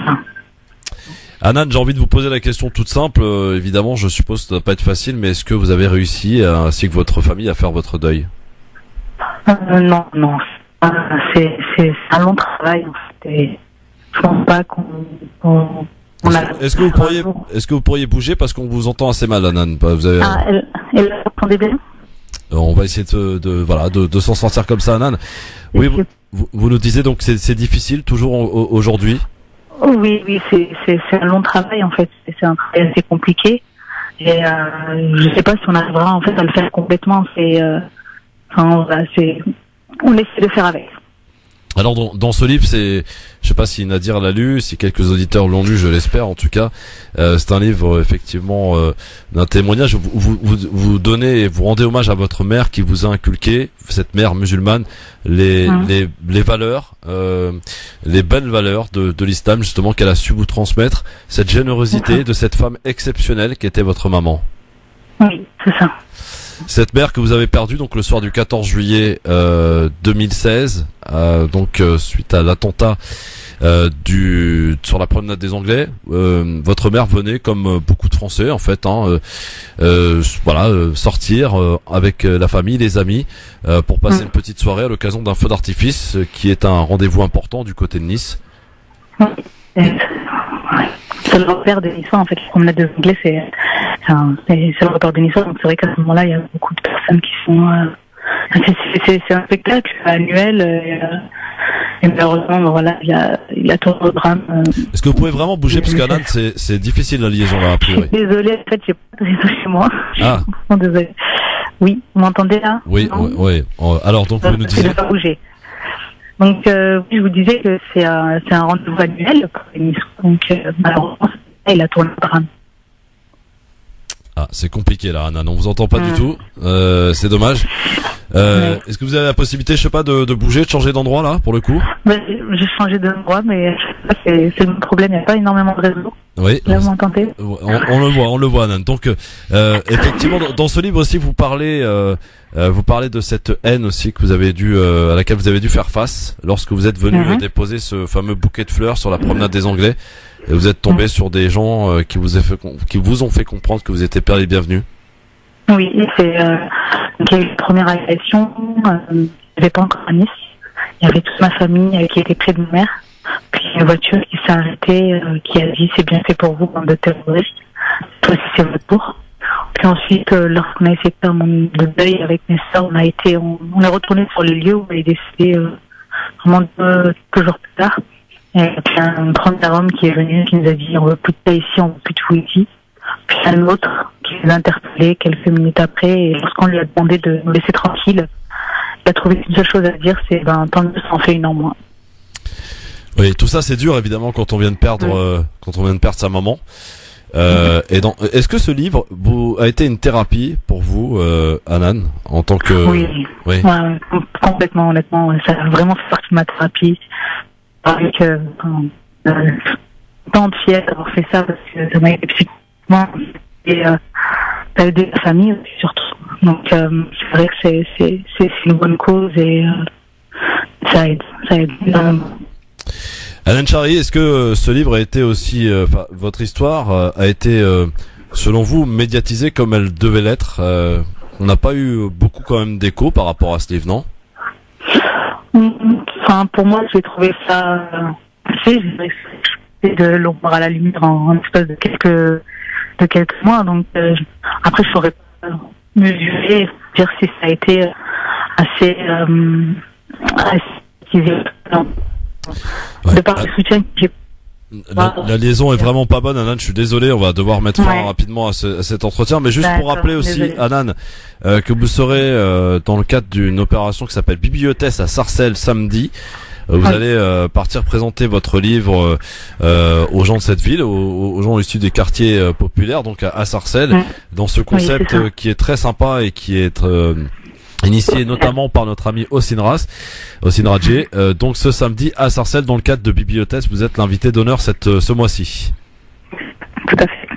Hanan, j'ai envie de vous poser la question toute simple. Évidemment, je suppose que ça ne va pas être facile, mais est-ce que vous avez réussi, ainsi que votre famille, à faire votre deuil? Non. C'est un long travail, en fait. Et je pense pas qu'on Est-ce que vous pourriez bouger parce qu'on vous entend assez mal, Hanan? Vous avez... elle entendez bien? On va essayer de s'en sortir comme ça, Hanan. Oui, vous nous disiez donc c'est difficile toujours aujourd'hui. Oui, c'est un long travail en fait. C'est un travail assez compliqué. Et je sais pas si on arrivera en fait à le faire complètement. On essaie de faire avec. Alors dans ce livre, je sais pas si Nadir l'a lu, si quelques auditeurs l'ont lu, je l'espère en tout cas. C'est un livre effectivement d'un témoignage. Vous donnez et vous rendez hommage à votre mère qui vous a inculqué, cette mère musulmane, les valeurs, les belles valeurs de l'islam justement, qu'elle a su vous transmettre, cette générosité de cette femme exceptionnelle qui était votre maman. Oui, c'est ça. Cette mère que vous avez perdue donc le soir du 14 juillet 2016, suite à l'attentat sur la promenade des Anglais. Votre mère venait, comme beaucoup de Français en fait, sortir avec la famille, les amis, pour passer une petite soirée à l'occasion d'un feu d'artifice qui est un rendez-vous important du côté de Nice. C'est le repère de l'histoire en fait. La promenade des Anglais, c'est le repère de l'histoire. Donc c'est vrai qu'à ce moment-là, il y a beaucoup de personnes qui sont. C'est un spectacle annuel. Et malheureusement, voilà, il a tourné au drame. Est-ce que vous pouvez vraiment bouger parce qu'Hanan, c'est difficile la liaison là. Désolée, en fait, j'ai pas de réseau chez moi. Ah. Désolée. Oui, vous m'entendez là? Oui. Alors donc vous nous disiez. Je ne vais pas bouger. Donc, je vous disais que c'est un rendez-vous annuel pour l'émission. Donc, malheureusement, il a tourné le drame. Ah, c'est compliqué là, Hanan. On vous entend pas du tout. C'est dommage. Est-ce que vous avez la possibilité, je sais pas, de bouger, de changer d'endroit là, pour le coup? J'ai changé d'endroit, mais c'est le problème. Il n'y a pas énormément de réseau. Oui. Là, vous m'entendez? On le voit, Hanan. Donc, effectivement, dans ce livre aussi, vous parlez de cette haine aussi que vous avez à laquelle vous avez dû faire face lorsque vous êtes venu déposer ce fameux bouquet de fleurs sur la promenade des Anglais. et vous êtes tombé sur des gens qui vous ont fait comprendre que vous étiez pas les bienvenus. Oui, c'est donc il y a eu la première agression, il n'y avait pas encore à Nice, il y avait toute ma famille qui était près de ma mère, puis une voiture qui s'est arrêtée, qui a dit c'est bien fait pour vous, bande de terroristes, toi aussi c'est votre tour. Puis ensuite, lorsqu'on a essayé de faire le deuil avec mes soeurs, on est retourné sur les lieux où elle est décédée vraiment 2 jours plus tard. Et puis un premier homme qui est venu, qui nous a dit on veut plus de ça ici, on veut plus de vous ici. Puis un autre qui nous a interpellé quelques minutes après, et lorsqu'on lui a demandé de nous laisser tranquille, il a trouvé qu'une seule chose à dire, c'est tant mieux, ça en fait une en moins. Oui, tout ça c'est dur évidemment quand on vient de perdre sa maman. Est-ce que ce livre a été une thérapie pour vous, Hanan, en tant que... Oui. Ouais, complètement, honnêtement, ça a vraiment fait partie de ma thérapie. Avec tant de fière d'avoir fait ça, parce que ça m'a aidé psychiquement et ça a aidé la famille aussi, surtout. Donc c'est vrai que c'est une bonne cause et ça aide énormément. Hanan Charry, est-ce que ce livre a été aussi, votre histoire a été, selon vous, médiatisée comme elle devait l'être? On n'a pas eu beaucoup quand même d'écho par rapport à ce livre, non? Enfin, pour moi, j'ai trouvé ça assez de l'ombre à la lumière en espace de quelques mois. Donc après, je saurais pas mesurer, dire si ça a été assez de par le soutien que j'ai. La liaison est vraiment pas bonne, Hanan, je suis désolé, on va devoir mettre fin rapidement à cet entretien, mais juste pour rappeler aussi, Hanan, que vous serez dans le cadre d'une opération qui s'appelle Bibliotès à Sarcelles samedi. Vous allez partir présenter votre livre aux gens de cette ville, aux gens issus des quartiers populaires, donc à Sarcelles, dans ce concept qui est très sympa et qui est initié notamment par notre ami Ossine Radjé. Donc ce samedi à Sarcelles, dans le cadre de Bibliotès, vous êtes l'invité d'honneur ce mois-ci. Tout à fait.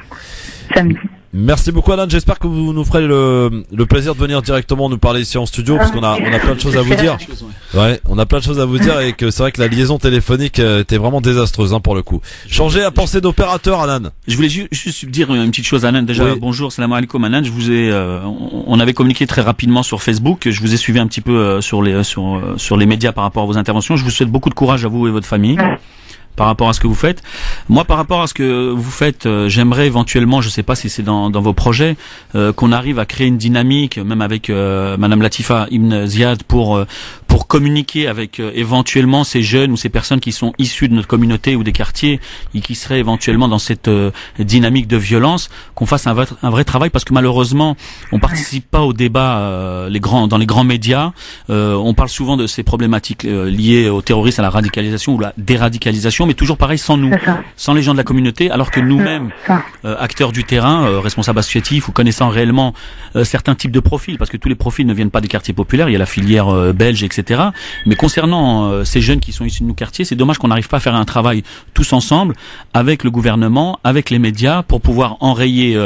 Samedi. Merci beaucoup, Hanan. J'espère que vous nous ferez le plaisir de venir directement nous parler ici en studio, parce qu'on a plein de choses à vous dire. Ouais, on a plein de choses à vous dire, et que c'est vrai que la liaison téléphonique était vraiment désastreuse, pour le coup. Changez à penser d'opérateur, Hanan. Je voulais juste dire une petite chose, Hanan. Déjà, bonjour, salam alaikum, Hanan. On avait communiqué très rapidement sur Facebook. Je vous ai suivi un petit peu sur les médias par rapport à vos interventions. Je vous souhaite beaucoup de courage à vous et votre famille par rapport à ce que vous faites. Moi, par rapport à ce que vous faites, j'aimerais éventuellement, je sais pas si c'est dans vos projets, qu'on arrive à créer une dynamique, même avec Madame Latifa Ibn Ziad, pour communiquer avec éventuellement ces jeunes ou ces personnes qui sont issues de notre communauté ou des quartiers et qui seraient éventuellement dans cette dynamique de violence, qu'on fasse un vrai travail, parce que malheureusement, on participe pas au débat dans les grands médias. On parle souvent de ces problématiques liées au terrorisme, à la radicalisation ou la déradicalisation, mais toujours pareil sans nous, sans les gens de la communauté, alors que nous-mêmes, acteurs du terrain, responsables associatifs ou connaissant réellement certains types de profils, parce que tous les profils ne viennent pas des quartiers populaires, il y a la filière belge, etc. Mais concernant ces jeunes qui sont issus de nos quartiers, c'est dommage qu'on n'arrive pas à faire un travail tous ensemble avec le gouvernement, avec les médias, pour pouvoir enrayer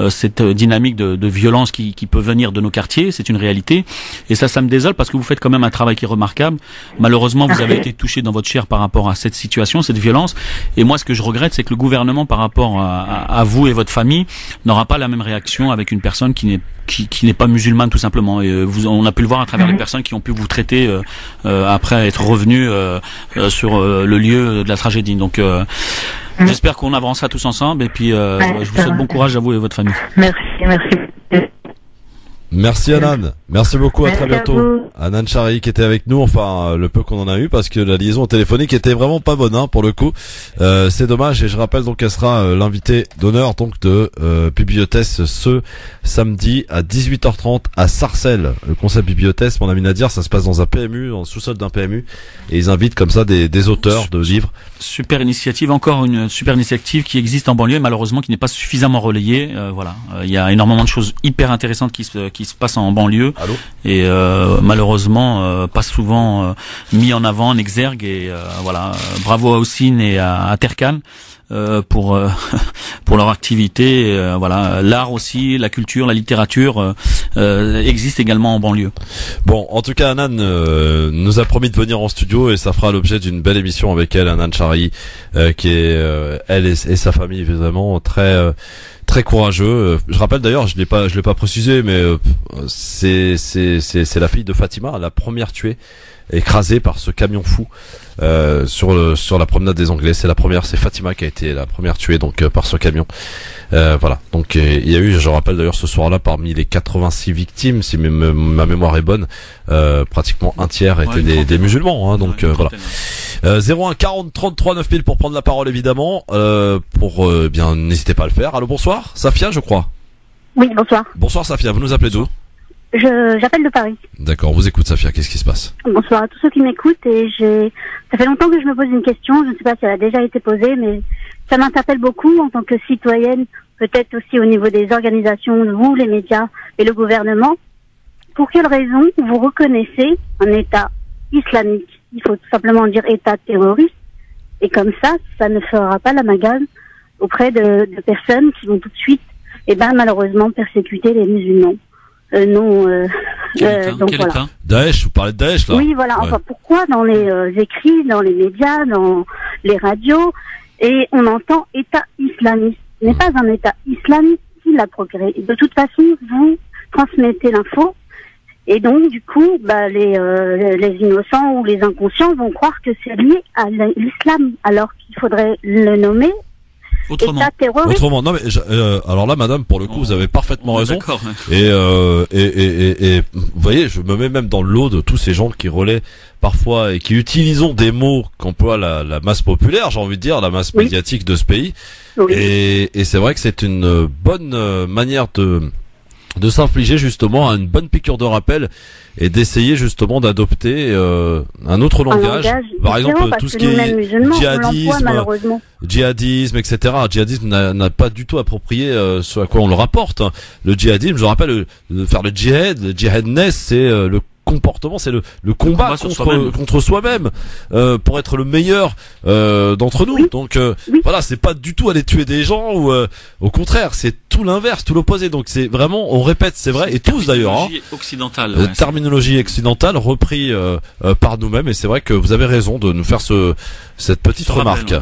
cette dynamique de violence qui peut venir de nos quartiers. C'est une réalité, et ça me désole, parce que vous faites quand même un travail qui est remarquable. Malheureusement, vous avez été touché dans votre chair par rapport à cette situation, cette violence, et moi ce que je regrette, c'est que le gouvernement, par rapport à vous et votre famille, n'aura pas la même réaction avec une personne qui n'est pas musulmane, tout simplement. Et on a pu le voir à travers les personnes qui ont pu vous traiter après être revenus sur le lieu de la tragédie. Donc j'espère qu'on avancera tous ensemble, et puis je vous souhaite bon courage à vous et votre famille. Merci. Merci, Hanan. Merci beaucoup, à très bientôt. Hanan Charry qui était avec nous, enfin le peu qu'on en a eu, parce que la liaison téléphonique était vraiment pas bonne, pour le coup. C'est dommage, et je rappelle donc qu'elle sera l'invitée d'honneur donc de Bibliotès ce samedi à 18h30 à Sarcelles. Le concept Bibliotès, mon ami Nadir, ça se passe dans un PMU, dans le sous-sol d'un PMU, et ils invitent comme ça des auteurs de livres. Super initiative, encore une super initiative qui existe en banlieue, malheureusement qui n'est pas suffisamment relayée. Il y a énormément de choses hyper intéressantes qui se passe en banlieue et malheureusement pas souvent mis en avant, en exergue. Et voilà, bravo à Houssine et à Terkan pour leur activité. Voilà, l'art aussi, la culture, la littérature existe également en banlieue. Bon, en tout cas, Hanan nous a promis de venir en studio et ça fera l'objet d'une belle émission avec elle, Hanan Chari, qui est elle et sa famille évidemment très courageux. Je rappelle d'ailleurs, je l'ai pas précisé, mais c'est la fille de Fatima, la première tuée, écrasée par ce camion fou sur la promenade des Anglais. C'est Fatima qui a été la première tuée donc par ce camion. Voilà. Donc il y a eu, je rappelle d'ailleurs ce soir-là, parmi les 86 victimes, si ma mémoire est bonne, pratiquement un tiers étaient des musulmans. Hein, donc voilà. 01 40 33 9000 pour prendre la parole évidemment. Bien n'hésitez pas à le faire. Allô, bonsoir, Safia, je crois. Oui, bonsoir. Bonsoir Safia, vous nous appelez d'où? J'appelle de Paris. D'accord, on vous écoute Safia, qu'est-ce qui se passe? Bonsoir à tous ceux qui m'écoutent et ça fait longtemps que je me pose une question, je ne sais pas si elle a déjà été posée, mais ça m'interpelle beaucoup en tant que citoyenne, peut-être aussi au niveau des organisations, vous, les médias et le gouvernement. Pour quelle raison vous reconnaissez un État islamique? Il faut tout simplement dire État terroriste, et comme ça ne fera pas l'amalgame auprès de personnes qui vont tout de suite, malheureusement, persécuter les musulmans. Donc voilà. Daesh, vous parlez de Daesh là? Oui, voilà. Ouais. Enfin, pourquoi dans les écrits, dans les médias, dans les radios, et on entend État islamiste? Ce n'est pas un État islamiste qui l'a procuré. De toute façon, vous transmettez l'info, et donc du coup, les innocents ou les inconscients vont croire que c'est lié à l'islam, alors qu'il faudrait le nommer. Autrement, non mais alors là, madame, pour le coup, vous avez parfaitement raison. Et vous voyez, je me mets même dans le lot de tous ces gens qui relaient parfois et qui utilisons des mots qu'emploie la masse populaire, j'ai envie de dire, la masse médiatique de ce pays. Oui. Et c'est vrai que c'est une bonne manière de s'infliger justement à une bonne piqûre de rappel et d'essayer justement d'adopter un autre langage. Par exemple, tout ce qui est djihadisme, etc. Djihadisme n'a pas du tout approprié ce à quoi on le rapporte. Le djihadisme, je rappelle, faire le djihadness, c'est le comportement, c'est le combat contre soi-même pour être le meilleur d'entre nous. Oui. Donc voilà, c'est pas du tout aller tuer des gens ou au contraire, c'est tout l'inverse, tout l'opposé. Donc c'est vraiment, on répète, c'est vrai, et tous d'ailleurs, terminologie occidentale repris par nous-mêmes, et c'est vrai que vous avez raison de nous faire cette petite remarque.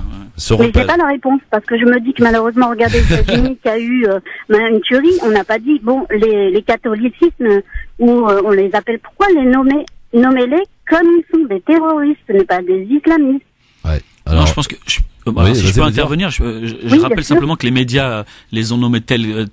Mais j'ai pas la réponse, parce que je me dis que malheureusement, regardez les États-Unis qui a eu une tuerie, on n'a pas dit, les catholicismes, où on les appelle, pourquoi les nommez-les comme ils sont des terroristes, ce n'est pas des islamistes. Ouais. Alors, non, je pense que si je peux intervenir, je rappelle simplement que les médias les ont nommés tels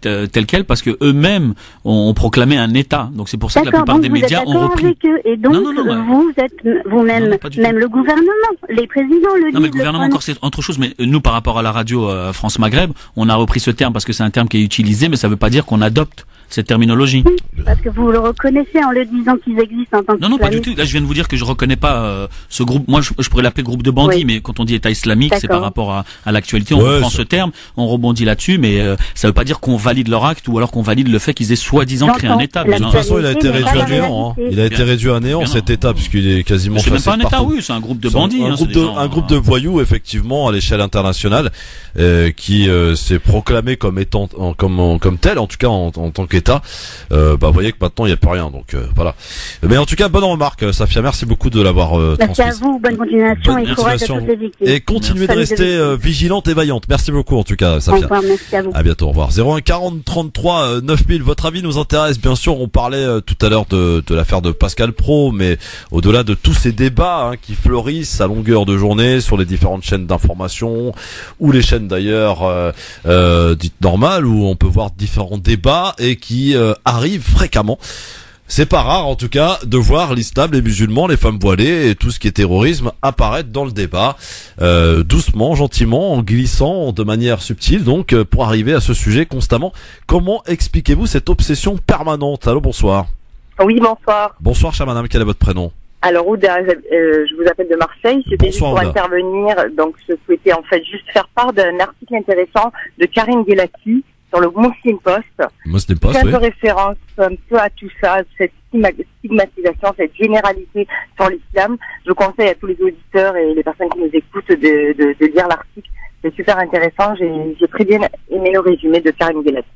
quels parce que eux-mêmes ont proclamé un État. Donc c'est pour ça que la plupart des médias ont repris. Avec eux. Et donc vous êtes vous-même, même le gouvernement, les présidents le disent. Non, mais le gouvernement encore c'est autre chose. Mais nous, par rapport à la radio France Maghreb, on a repris ce terme parce que c'est un terme qui est utilisé, mais ça ne veut pas dire qu'on adopte cette terminologie. Oui, parce que vous le reconnaissez en le disant qu'ils existent en tant que Non, pas du tout. Là, je viens de vous dire que je reconnais pas ce groupe. Moi, je pourrais l'appeler groupe de bandits, mais quand on dit État islamique, c'est par rapport à l'actualité. On reprend ce terme, on rebondit là-dessus, mais ça veut pas dire qu'on valide leur acte ou alors qu'on valide le fait qu'ils aient soi-disant créé un État. De toute façon, il a été réduit à néant. Il a été réduit à néant cet État puisqu'il est quasiment. C'est même pas un État, oui, c'est un groupe de bandits. Un groupe de voyous, effectivement, à l'échelle internationale, qui s'est proclamé comme étant comme tel, en tout cas en tant qu'État. Vous voyez que maintenant il n'y a plus rien, donc voilà. Mais en tout cas, bonne remarque, Safia, merci beaucoup de l'avoir transmise. Merci à vous, bonne continuation et courage à toutes les victimes. Et continuez de rester vigilante et vaillante. Merci beaucoup en tout cas, Safia. Au revoir, merci à vous. À bientôt, au revoir. 01 40 33 9000, votre avis nous intéresse, bien sûr. On parlait tout à l'heure de l'affaire de Pascal Praud, mais au-delà de tous ces débats qui fleurissent à longueur de journée sur les différentes chaînes d'information ou les chaînes d'ailleurs dites normales, où on peut voir différents débats et qui arrive fréquemment. C'est pas rare en tout cas de voir l'islam, les musulmans, les femmes voilées et tout ce qui est terrorisme apparaître dans le débat doucement, gentiment, en glissant de manière subtile, donc pour arriver à ce sujet constamment. Comment expliquez-vous cette obsession permanente? Allô, bonsoir. Oui, bonsoir. Bonsoir, chère madame, quel est votre prénom? Alors, Ouda, je vous appelle de Marseille. C'était juste pour intervenir. Donc, je souhaitais en fait juste faire part d'un article intéressant de Karim Ghelati sur le Muslim Post. Muslim Post, qui fait un peu référence un peu à tout ça, cette stigmatisation, cette généralité sur l'islam. Je conseille à tous les auditeurs et les personnes qui nous écoutent de lire l'article. C'est super intéressant. J'ai très bien aimé le résumé de Karim Guelati.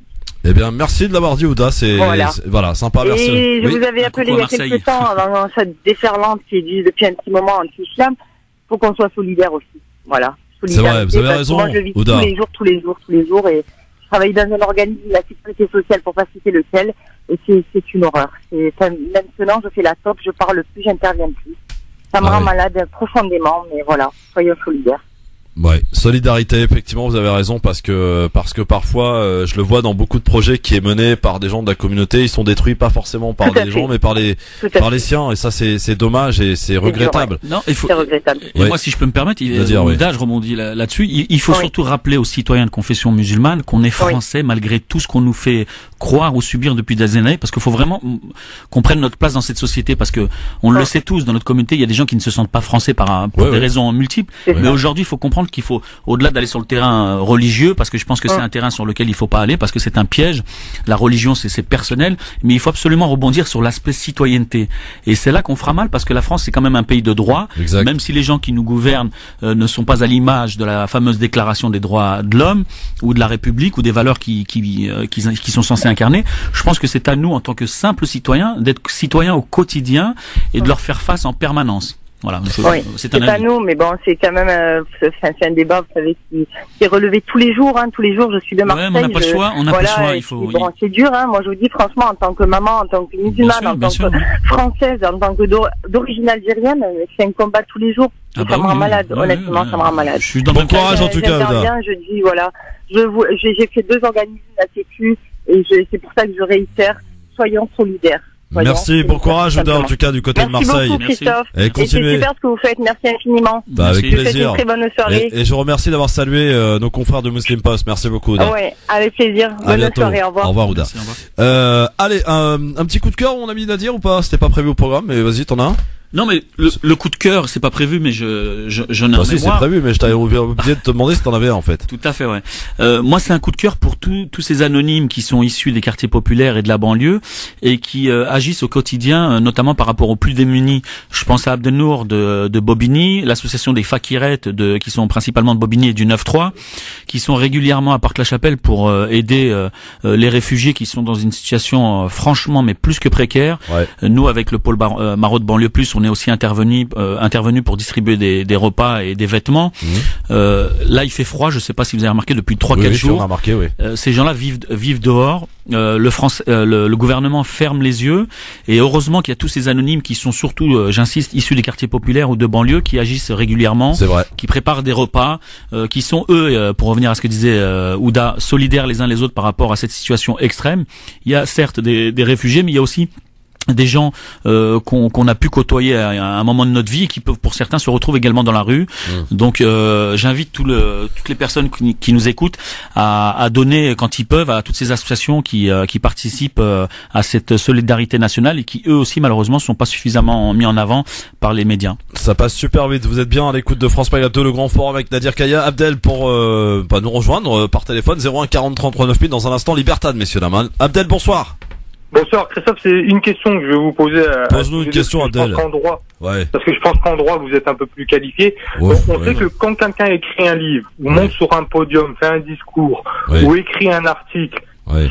Eh bien, merci de l'avoir dit, Ouda. C'est voilà, sympa. Merci. Et je vous avais appelé il y a quelques temps dans cette déferlante qui existe depuis un petit moment anti-islam. Il faut qu'on soit solidaire aussi. Voilà. C'est vrai, vous avez raison, moi, je vis Ouda. tous les jours, et je travaille dans un organisme de la sécurité sociale pour pas citer lequel, et c'est une horreur. Maintenant, je fais la top, je parle plus, j'interviens plus. Ça me rend malade profondément, mais voilà, soyons solidaires. Ouais, solidarité, effectivement, vous avez raison, parce que parfois, je le vois dans beaucoup de projets qui est mené par des gens de la communauté, ils sont détruits pas forcément par des gens, mais par les siens, et ça c'est dommage et c'est regrettable. Non, c'est regrettable. Et moi, si je peux me permettre, je rebondis là-dessus, il faut surtout rappeler aux citoyens de confession musulmane qu'on est français malgré tout ce qu'on nous fait croire ou subir depuis des années, parce qu'il faut vraiment qu'on prenne notre place dans cette société, parce que on le sait tous, dans notre communauté, il y a des gens qui ne se sentent pas français pour des raisons multiples, mais aujourd'hui, il faut comprendre qu'il faut, au-delà d'aller sur le terrain religieux, parce que je pense que c'est un terrain sur lequel il faut pas aller, parce que c'est un piège. La religion, c'est personnel, mais il faut absolument rebondir sur l'aspect citoyenneté. Et c'est là qu'on fera mal, parce que la France, c'est quand même un pays de droit, même si les gens qui nous gouvernent ne sont pas à l'image de la fameuse déclaration des droits de l'homme, ou de la République, ou des valeurs qui sont censées incarner. Je pense que c'est à nous, en tant que simples citoyens, d'être citoyens au quotidien et de leur faire face en permanence. Voilà, c'est à nous, mais bon, c'est quand même c'est un débat, vous savez, qui est relevé tous les jours. Tous les jours, je suis de Marseille. On n'a pas le choix. On n'a pas le choix. Bon, c'est dur. Moi, je vous dis franchement, en tant que maman, en tant que musulmane, en tant que française, en tant que d'origine algérienne, c'est un combat tous les jours. Ça me rend malade. Honnêtement, ça me rend malade. Je suis dans bon courage en tout cas. Je dis voilà, j'ai fait 2 organismes de la Sécu et c'est pour ça que je réitère, soyons solidaires. Merci, bon courage, Ouda, en tout cas, du côté de Marseille. Merci beaucoup, Christophe. Et c'est super ce que vous faites. Merci infiniment. Avec plaisir. Je vous souhaite une très bonne soirée. Et je vous remercie d'avoir salué nos confrères de Muslim Post. Merci beaucoup, Ouda. Avec plaisir. Bonne soirée. Au revoir. Au revoir, Ouda. Allez, un petit coup de cœur, mon ami Nadir, ou pas? C'était pas prévu au programme, mais vas-y, t'en as un? Non, mais le coup de cœur, c'est pas prévu, mais j'en ai un si, c'est prévu, mais je t'avais oublié de te demander si t'en avais en fait. Tout à fait, ouais. Moi, c'est un coup de cœur pour tous ces anonymes qui sont issus des quartiers populaires et de la banlieue et qui agissent au quotidien, notamment par rapport aux plus démunis. Je pense à Abdenour de Bobigny, l'association des Fakirettes qui sont principalement de Bobigny et du 9-3, qui sont régulièrement à Porte-la-Chapelle pour aider les réfugiés qui sont dans une situation franchement, mais plus que précaire. Nous, avec le pôle Maraude Banlieue Plus, on est aussi intervenu pour distribuer des repas et des vêtements. Là, il fait froid, je sais pas si vous avez remarqué, depuis 3-4 jours. On a remarqué, ces gens-là vivent dehors. Le gouvernement ferme les yeux, et heureusement qu'il y a tous ces anonymes qui sont surtout, j'insiste, issus des quartiers populaires ou de banlieue, qui agissent régulièrement, qui préparent des repas, qui sont eux, pour revenir à ce que disait Ouda, solidaires les uns les autres par rapport à cette situation extrême. Il y a certes des réfugiés, mais il y a aussi des gens qu'on a pu côtoyer à un moment de notre vie et qui peuvent, pour certains, se retrouvent également dans la rue. Donc j'invite toutes les personnes qui nous écoutent à donner quand ils peuvent à toutes ces associations qui participent à cette solidarité nationale et qui eux aussi malheureusement sont pas suffisamment mis en avant par les médias. Ça passe super vite. Vous êtes bien à l'écoute de France Pagato, le grand forum avec Nadir Kaya, Abdel pour nous rejoindre par téléphone 01 40 33 9000. Dans un instant, Libertad, messieurs dames. Abdel, bonsoir. Bonsoir Christophe, c'est une question que je vais vous poser. Pose-nous une question, Abdel. Parce que je pense qu'en droit vous êtes un peu plus qualifié. On sait que quand quelqu'un écrit un livre, ou monte sur un podium, fait un discours, ou écrit un article,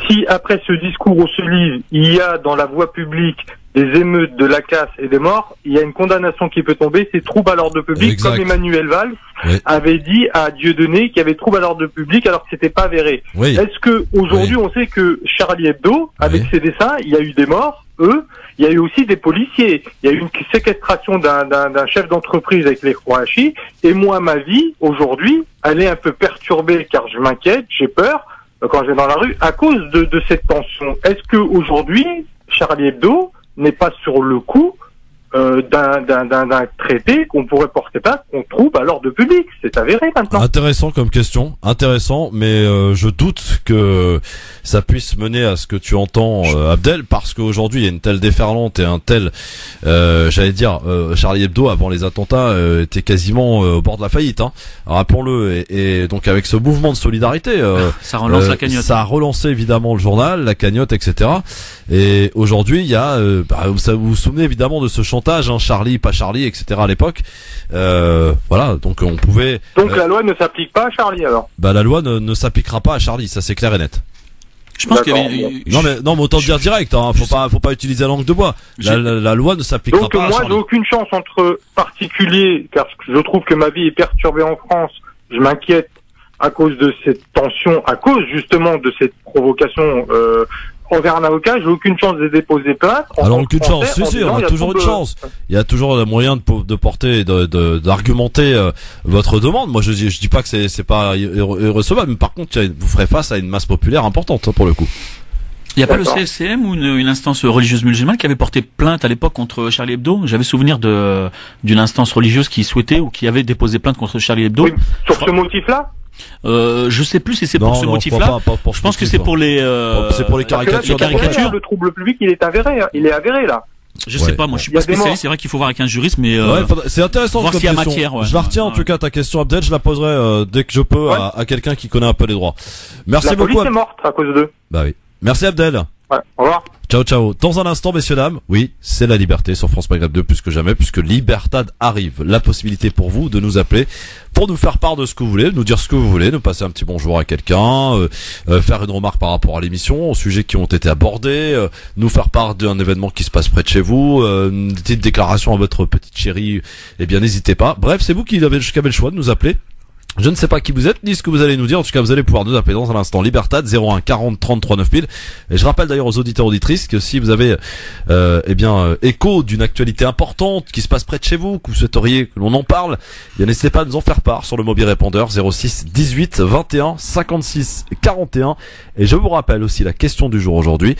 si après ce discours ou ce livre, il y a dans la voie publique des émeutes, de la casse et des morts, il y a une condamnation qui peut tomber, c'est trouble à l'ordre public, comme Emmanuel Valls avait dit à Dieudonné qu'il y avait trouble à l'ordre public alors que c'était pas avéré. Est-ce que aujourd'hui on sait que Charlie Hebdo, avec ses dessins, il y a eu des morts, il y a eu aussi des policiers, il y a eu une séquestration d'un chef d'entreprise avec les Kouachi, et moi ma vie aujourd'hui, elle est un peu perturbée car je m'inquiète, j'ai peur quand je vais dans la rue à cause de cette tension. Est-ce que aujourd'hui Charlie Hebdo n'est pas sur le coup d'un traité qu'on pourrait porter plainte qu'on trouve à l'ordre public. C'est avéré maintenant. Intéressant comme question, intéressant, mais je doute que ça puisse mener à ce que tu entends, Abdel, parce qu'aujourd'hui il y a une telle déferlante et un tel, j'allais dire, Charlie Hebdo avant les attentats était quasiment au bord de la faillite, hein. Rappelons-le, et donc avec ce mouvement de solidarité, ça relance la cagnotte. Ça a relancé évidemment le journal, la cagnotte, etc. Et aujourd'hui il y a, vous vous souvenez évidemment de ce chantage, hein, Charlie, pas Charlie, etc. à l'époque. Voilà, donc on pouvait. Donc la loi ne s'applique pas à Charlie alors. La loi ne s'appliquera pas à Charlie, ça c'est clair et net. Je pense qu'il y avait... Non mais autant dire direct, hein, faut pas utiliser la langue de bois. La loi ne s'appliquera pas à Charlie. Donc moi j'ai aucune chance entre particuliers, car je trouve que ma vie est perturbée en France. Je m'inquiète à cause de cette tension, à cause justement de cette provocation envers un avocat. J'ai aucune chance de déposer plainte. Alors aucune chance, si, on a toujours une chance. Il y a toujours le moyen de porter, d'argumenter votre demande. Moi je dis pas que c'est pas irrecevable, mais par contre vous ferez face à une masse populaire importante, hein, pour le coup. Il n'y a pas le CFCM ou une instance religieuse musulmane qui avait porté plainte à l'époque contre Charlie Hebdo? J'avais souvenir d'une instance religieuse qui souhaitait ou qui avait déposé plainte contre Charlie Hebdo. Oui, sur ce motif-là? Je sais plus si c'est pour ce motif-là. Je pense que c'est pour les caricatures. Le trouble public, il est avéré, il est avéré là. Je sais pas, moi je suis pas spécialiste, c'est vrai qu'il faut voir avec un juriste, mais c'est intéressant voir s'il y a matière. Je la retiens en tout cas ta question, Abdel, je la poserai dès que je peux à quelqu'un qui connaît un peu les droits. Merci beaucoup. La police est morte à cause d'eux. Bah oui. Merci Abdel. Ouais, au revoir. Ciao. Dans un instant, messieurs, dames, oui, c'est la liberté sur France Maghreb 2 plus que jamais, puisque Libertad arrive. La possibilité pour vous de nous appeler pour nous faire part de ce que vous voulez, nous dire ce que vous voulez, nous passer un petit bonjour à quelqu'un, faire une remarque par rapport à l'émission, aux sujets qui ont été abordés, nous faire part d'un événement qui se passe près de chez vous, une petite déclaration à votre petite chérie, eh bien n'hésitez pas. Bref, c'est vous qui avez le choix de nous appeler. Je ne sais pas qui vous êtes, ni ce que vous allez nous dire. En tout cas, vous allez pouvoir nous appeler dans un instant. Libertad 01 40 33 9000. Et je rappelle d'ailleurs aux auditeurs auditrices que si vous avez, écho d'une actualité importante qui se passe près de chez vous, que vous souhaiteriez que l'on en parle, bien n'hésitez pas à nous en faire part sur le mobile répondeur 06 18 21 56 41. Et je vous rappelle aussi la question du jour aujourd'hui.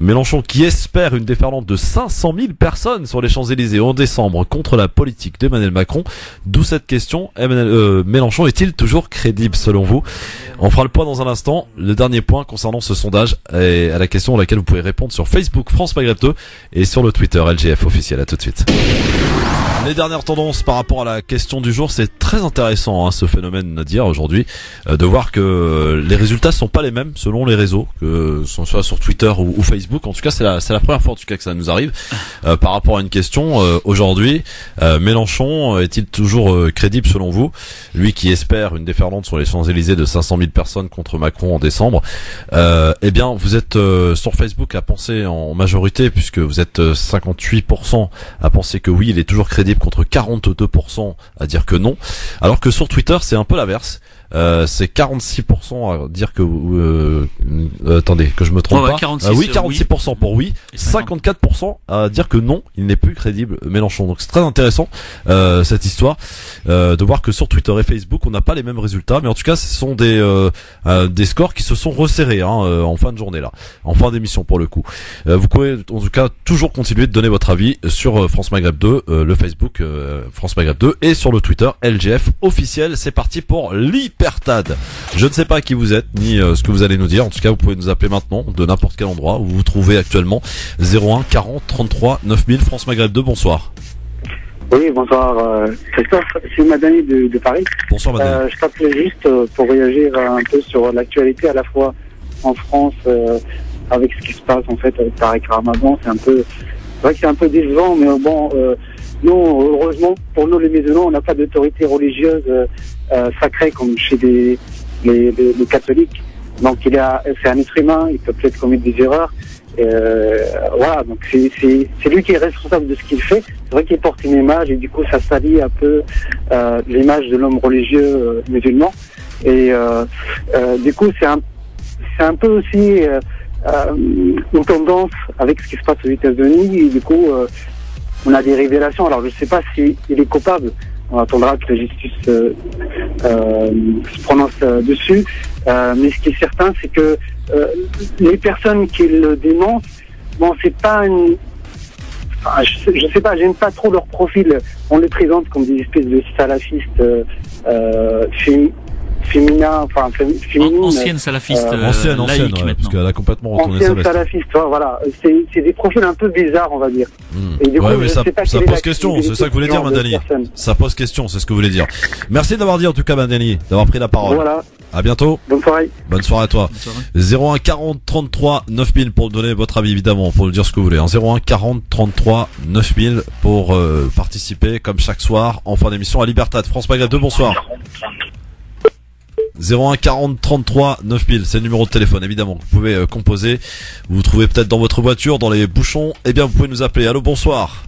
Mélenchon qui espère une déferlante de 500 000 personnes sur les Champs-Élysées en décembre contre la politique d'Emmanuel Macron. D'où cette question. Mélenchon est-il toujours crédible selon vous? On fera le point dans un instant. Le dernier point concernant ce sondage et à la question à laquelle vous pouvez répondre sur Facebook France Maghreb 2 et sur le Twitter LGF officiel. À tout de suite. Les dernières tendances par rapport à la question du jour, c'est très intéressant, hein, ce phénomène d'hier aujourd'hui, de voir que les résultats sont pas les mêmes selon les réseaux, que ce soit sur Twitter ou Facebook. En tout cas, c'est la première fois en tout cas que ça nous arrive. Par rapport à une question aujourd'hui, Mélenchon est-il toujours crédible selon vous? Lui qui espère une déferlante sur les Champs-Élysées de 500 000 personnes contre Macron en décembre. Eh bien, vous êtes sur Facebook à penser en majorité, puisque vous êtes 58% à penser que oui, il est toujours crédible, contre 42% à dire que non, alors que sur Twitter c'est un peu l'inverse. C'est 46% à dire que attendez que je me trompe pas. 46, oui, 46% pour oui, 54% à dire que non, il n'est plus crédible Mélenchon. Donc c'est très intéressant cette histoire de voir que sur Twitter et Facebook on n'a pas les mêmes résultats, mais en tout cas ce sont des scores qui se sont resserrés en fin de journée là, en fin d'émission pour le coup. Vous pouvez en tout cas toujours continuer de donner votre avis sur France Maghreb 2, le Facebook France Maghreb 2 et sur le Twitter LGF officiel. C'est parti pour Libertad. Je ne sais pas qui vous êtes ni ce que vous allez nous dire. En tout cas, vous pouvez nous appeler maintenant de n'importe quel endroit où vous vous trouvez actuellement. 01 40 33 9000 France Maghreb 2. Bonsoir. Oui, bonsoir Christophe, c'est Madani de Paris. Bonsoir Madani. Je t'appelais juste pour réagir un peu sur l'actualité à la fois en France avec ce qui se passe en fait avec Tariq Ramadan. C'est vrai que c'est un peu décevant, mais bon, nous, heureusement, pour nous les musulmans, on n'a pas d'autorité religieuse sacrée comme chez les catholiques. Donc c'est un être humain, il peut peut-être commettre des erreurs. Voilà, donc c'est lui qui est responsable de ce qu'il fait. C'est vrai qu'il porte une image et du coup ça salit un peu l'image de l'homme religieux musulman. Et du coup c'est un peu aussi une tendance avec ce qui se passe aux États-Unis. Et du coup on a des révélations. Alors je ne sais pas s'il est coupable. On attendra que la justice se prononce dessus. Mais ce qui est certain, c'est que les personnes qui le dénoncent, bon, c'est pas je sais pas, j'aime pas trop leur profil. On les présente comme des espèces de salafistes féminins, enfin féminines. Ancienne salafiste, ancienne, laïque, ouais, parce qu'elle a complètement retourné sa ancienne veste. salafiste, voilà. C'est des profils un peu bizarres, on va dire. Et du coup, Ouais, mais je ça sais pas ça quelle est pose question, c'est ça que vous voulez dire, genre de Madani. personne. Ça pose question, c'est ce que vous voulez dire. Merci d'avoir dit en tout cas, Madani, d'avoir pris la parole. Voilà. À bientôt. Bonne soirée. Bonne soirée à toi. 01 40 33 9000 pour donner votre avis, évidemment, pour nous dire ce que vous voulez. 01 40 33 9000 pour participer, comme chaque soir, en fin d'émission à Libertad. France Maghreb 2, bonsoir. 01 40 33 9000, c'est le numéro de téléphone, évidemment. Vous pouvez composer. Vous vous trouvez peut-être dans votre voiture, dans les bouchons. Eh bien, vous pouvez nous appeler. Allô, bonsoir.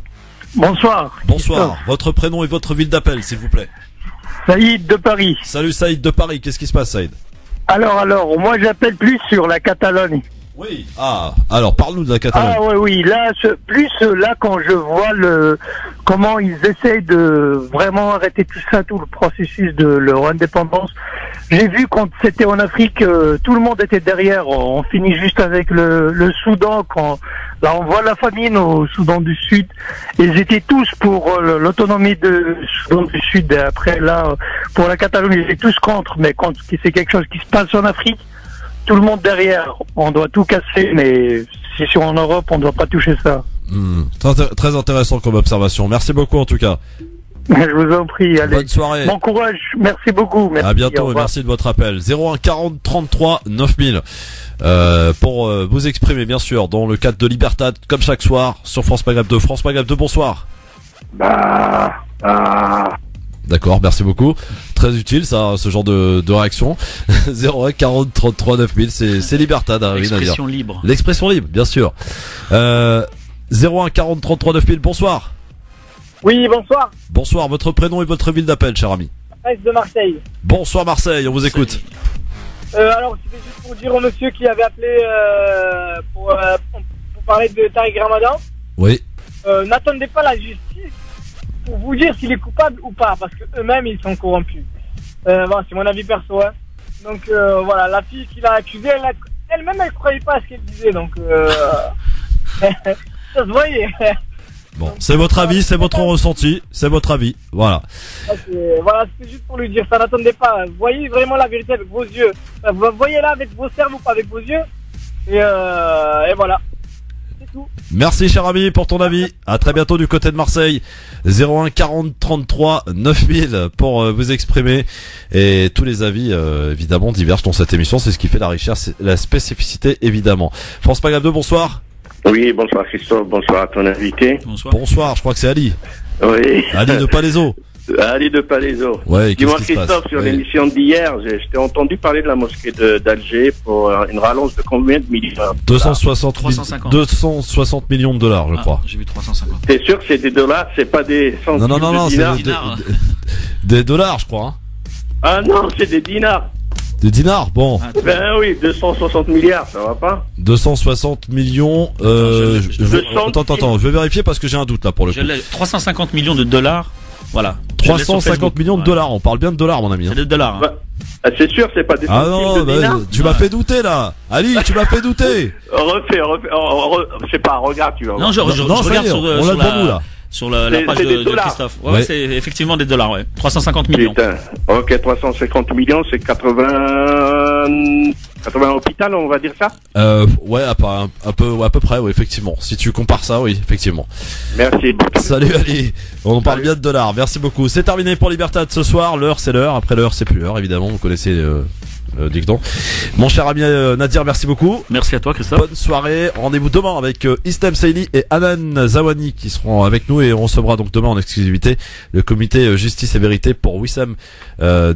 Bonsoir. Bonsoir. Votre prénom et votre ville d'appel, s'il vous plaît. Saïd de Paris. Salut Saïd de Paris. Qu'est-ce qui se passe, Saïd? Alors, moi j'appelle plus sur la Catalogne. Oui. Ah, alors parle-nous de la Catalogne. Ah oui, là, là quand je vois comment ils essayent de vraiment arrêter tout ça, tout le processus de leur indépendance. J'ai vu quand c'était en Afrique, tout le monde était derrière. On finit juste avec le Soudan. Là, on voit la famine au Soudan du Sud. Ils étaient tous pour l'autonomie de Soudan du Sud. Et après, là, pour la Catalogne, ils étaient tous contre. Mais quand c'est quelque chose qui se passe en Afrique, tout le monde derrière. On doit tout casser, mais si c'est en Europe, on ne doit pas toucher ça. Très intéressant comme observation. Merci beaucoup en tout cas. Je vous en prie, allez. Bonne soirée. Bon courage, merci beaucoup. Merci, à bientôt et merci de votre appel. 01 40 33 9000 pour vous exprimer bien sûr dans le cadre de Libertad comme chaque soir sur France Maghreb 2. France Maghreb 2, bonsoir. D'accord, merci beaucoup. Très utile ça, ce genre de réaction. 01 40 33 9000, c'est Libertad, hein, l'expression libre. L'expression libre, bien sûr. 01 40 33 9000, bonsoir. Oui, bonsoir. Bonsoir, votre prénom et votre ville d'appel, cher ami. Est de Marseille. Bonsoir Marseille, on vous écoute. Alors, c'était juste pour dire au monsieur qui avait appelé pour parler de Tariq Ramadan. Oui. N'attendez pas la justice pour vous dire s'il est coupable ou pas, parce que eux-mêmes ils sont corrompus. Bon, c'est mon avis perso. Hein. Donc voilà, la fille qui l'a accusée, elle-même elle croyait pas à ce qu'elle disait, donc ça se voyait. Bon, c'est votre avis, c'est votre ressenti, c'est votre avis, voilà. Voilà, c'est juste pour lui dire, ça n'attendez pas. Voyez vraiment la vérité avec vos yeux. Voyez-la avec vos cerveaux, pas avec vos yeux. Et voilà. C'est tout. Merci cher ami pour ton avis. À très bientôt du côté de Marseille. 01 40 33 9000 pour vous exprimer. Et tous les avis évidemment divergent dans cette émission. C'est ce qui fait la richesse, la spécificité évidemment. France Maghreb 2, bonsoir. Oui, bonsoir Christophe, bonsoir à ton invité. Bonsoir, je crois que c'est Ali. Oui. Ali de Palaiseau. Ali de Palaiseau. Ouais, dis-moi Christophe, sur l'émission d'hier, je t'ai entendu parler de la mosquée d'Alger pour une rallonge de combien de millions? 260 millions de dollars, je crois. J'ai vu 350. T'es sûr que c'est des dollars, c'est pas des centimes Non, de dinars? Des dollars, je crois. Hein. Ah non, c'est des dinars. Des dinars, bon. Ben oui, 260 milliards, ça va pas? 260 millions, attends, je vais vérifier parce que j'ai un doute là pour le coup. 350 millions de dollars, voilà. 350 millions de dollars, on parle bien de dollars mon ami. C'est des dollars. Hein. Bah, c'est sûr, c'est pas des centimes de dinars. Tu m'as fait douter là. Ali, tu m'as fait douter. Refais, c'est pas, regarde, tu vas voir. Non, je regarde sur la page de Christophe. Ouais, c'est effectivement des dollars, ouais. 350 millions. Putain. Ok, 350 millions, c'est 80 hôpitaux, on va dire ça? Ouais, à peu près, oui, effectivement. Si tu compares ça, oui, effectivement. Merci. Salut Ali. On parle bien de dollars. Merci beaucoup. C'est terminé pour Libertad ce soir. L'heure, c'est l'heure. Après l'heure, c'est plus l'heure, évidemment. Vous connaissez dicton. Mon cher ami Nadir, merci beaucoup. Merci à toi Christophe. Bonne soirée. Rendez-vous demain avec Istem Saïli et Anan Zawani qui seront avec nous et on recevra donc demain en exclusivité le comité Justice et Vérité pour Wissem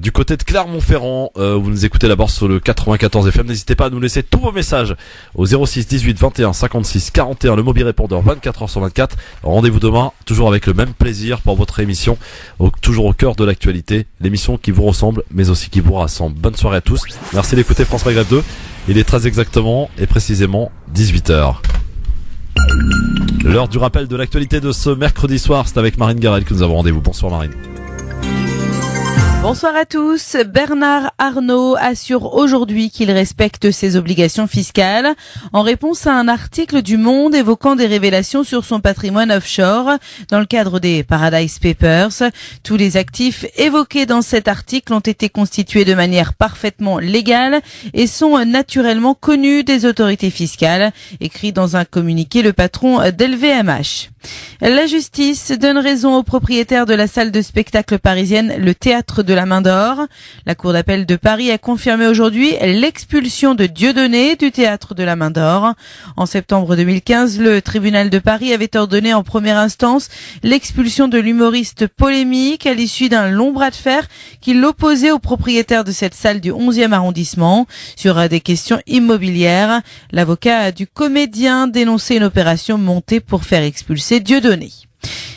du côté de Clermont-Ferrand. Vous nous écoutez d'abord sur le 94 FM. N'hésitez pas à nous laisser tous vos messages au 06 18 21 56 41, le mobile répondeur 24h/24. Rendez-vous demain toujours avec le même plaisir pour votre émission, toujours au cœur de l'actualité, l'émission qui vous ressemble mais aussi qui vous rassemble. Bonne soirée à tous. Merci d'écouter France Maghreb 2. Il est très exactement et précisément 18h. L'heure du rappel de l'actualité de ce mercredi soir, c'est avec Marine Garel que nous avons rendez-vous. Bonsoir Marine. Bonsoir à tous. Bernard Arnault assure aujourd'hui qu'il respecte ses obligations fiscales en réponse à un article du Monde évoquant des révélations sur son patrimoine offshore dans le cadre des Paradise Papers. Tous les actifs évoqués dans cet article ont été constitués de manière parfaitement légale et sont naturellement connus des autorités fiscales, écrit dans un communiqué le patron d'LVMH. La justice donne raison au propriétaire de la salle de spectacle parisienne, le Théâtre de la Main d'Or. La Cour d'appel de Paris a confirmé aujourd'hui l'expulsion de Dieudonné du Théâtre de la Main d'Or. En septembre 2015, le tribunal de Paris avait ordonné en première instance l'expulsion de l'humoriste polémique à l'issue d'un long bras de fer qui l'opposait au propriétaire de cette salle du 11e arrondissement sur des questions immobilières. L'avocat du comédien dénonçait une opération montée pour faire expulser Dieudonné.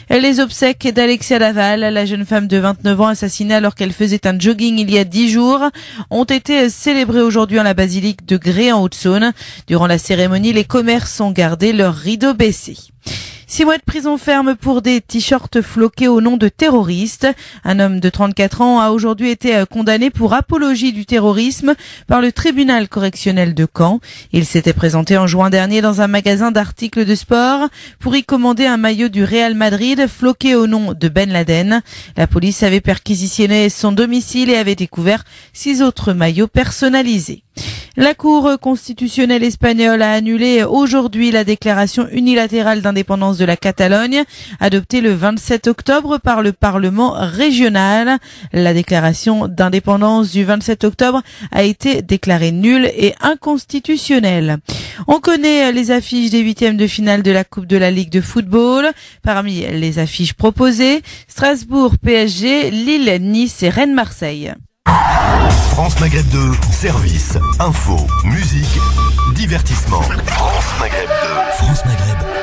Les obsèques d'Alexia Laval, la jeune femme de 29 ans assassinée alors qu'elle faisait un jogging il y a 10 jours, ont été célébrées aujourd'hui en la basilique de Grès en Haute-Saône. Durant la cérémonie, les commerces ont gardé leurs rideaux baissés. 6 mois de prison ferme pour des t-shirts floqués au nom de terroristes. Un homme de 34 ans a aujourd'hui été condamné pour apologie du terrorisme par le tribunal correctionnel de Caen. Il s'était présenté en juin dernier dans un magasin d'articles de sport pour y commander un maillot du Real Madrid floqué au nom de Ben Laden. La police avait perquisitionné son domicile et avait découvert 6 autres maillots personnalisés. La Cour constitutionnelle espagnole a annulé aujourd'hui la déclaration unilatérale d'indépendance de la Catalogne, adoptée le 27 octobre par le Parlement régional. La déclaration d'indépendance du 27 octobre a été déclarée nulle et inconstitutionnelle. On connaît les affiches des 8e de finale de la Coupe de la Ligue de football. Parmi les affiches proposées, Strasbourg, PSG, Lille, Nice et Rennes, Marseille. France Maghreb 2, service, info, musique, divertissement. France Maghreb 2. France Maghreb.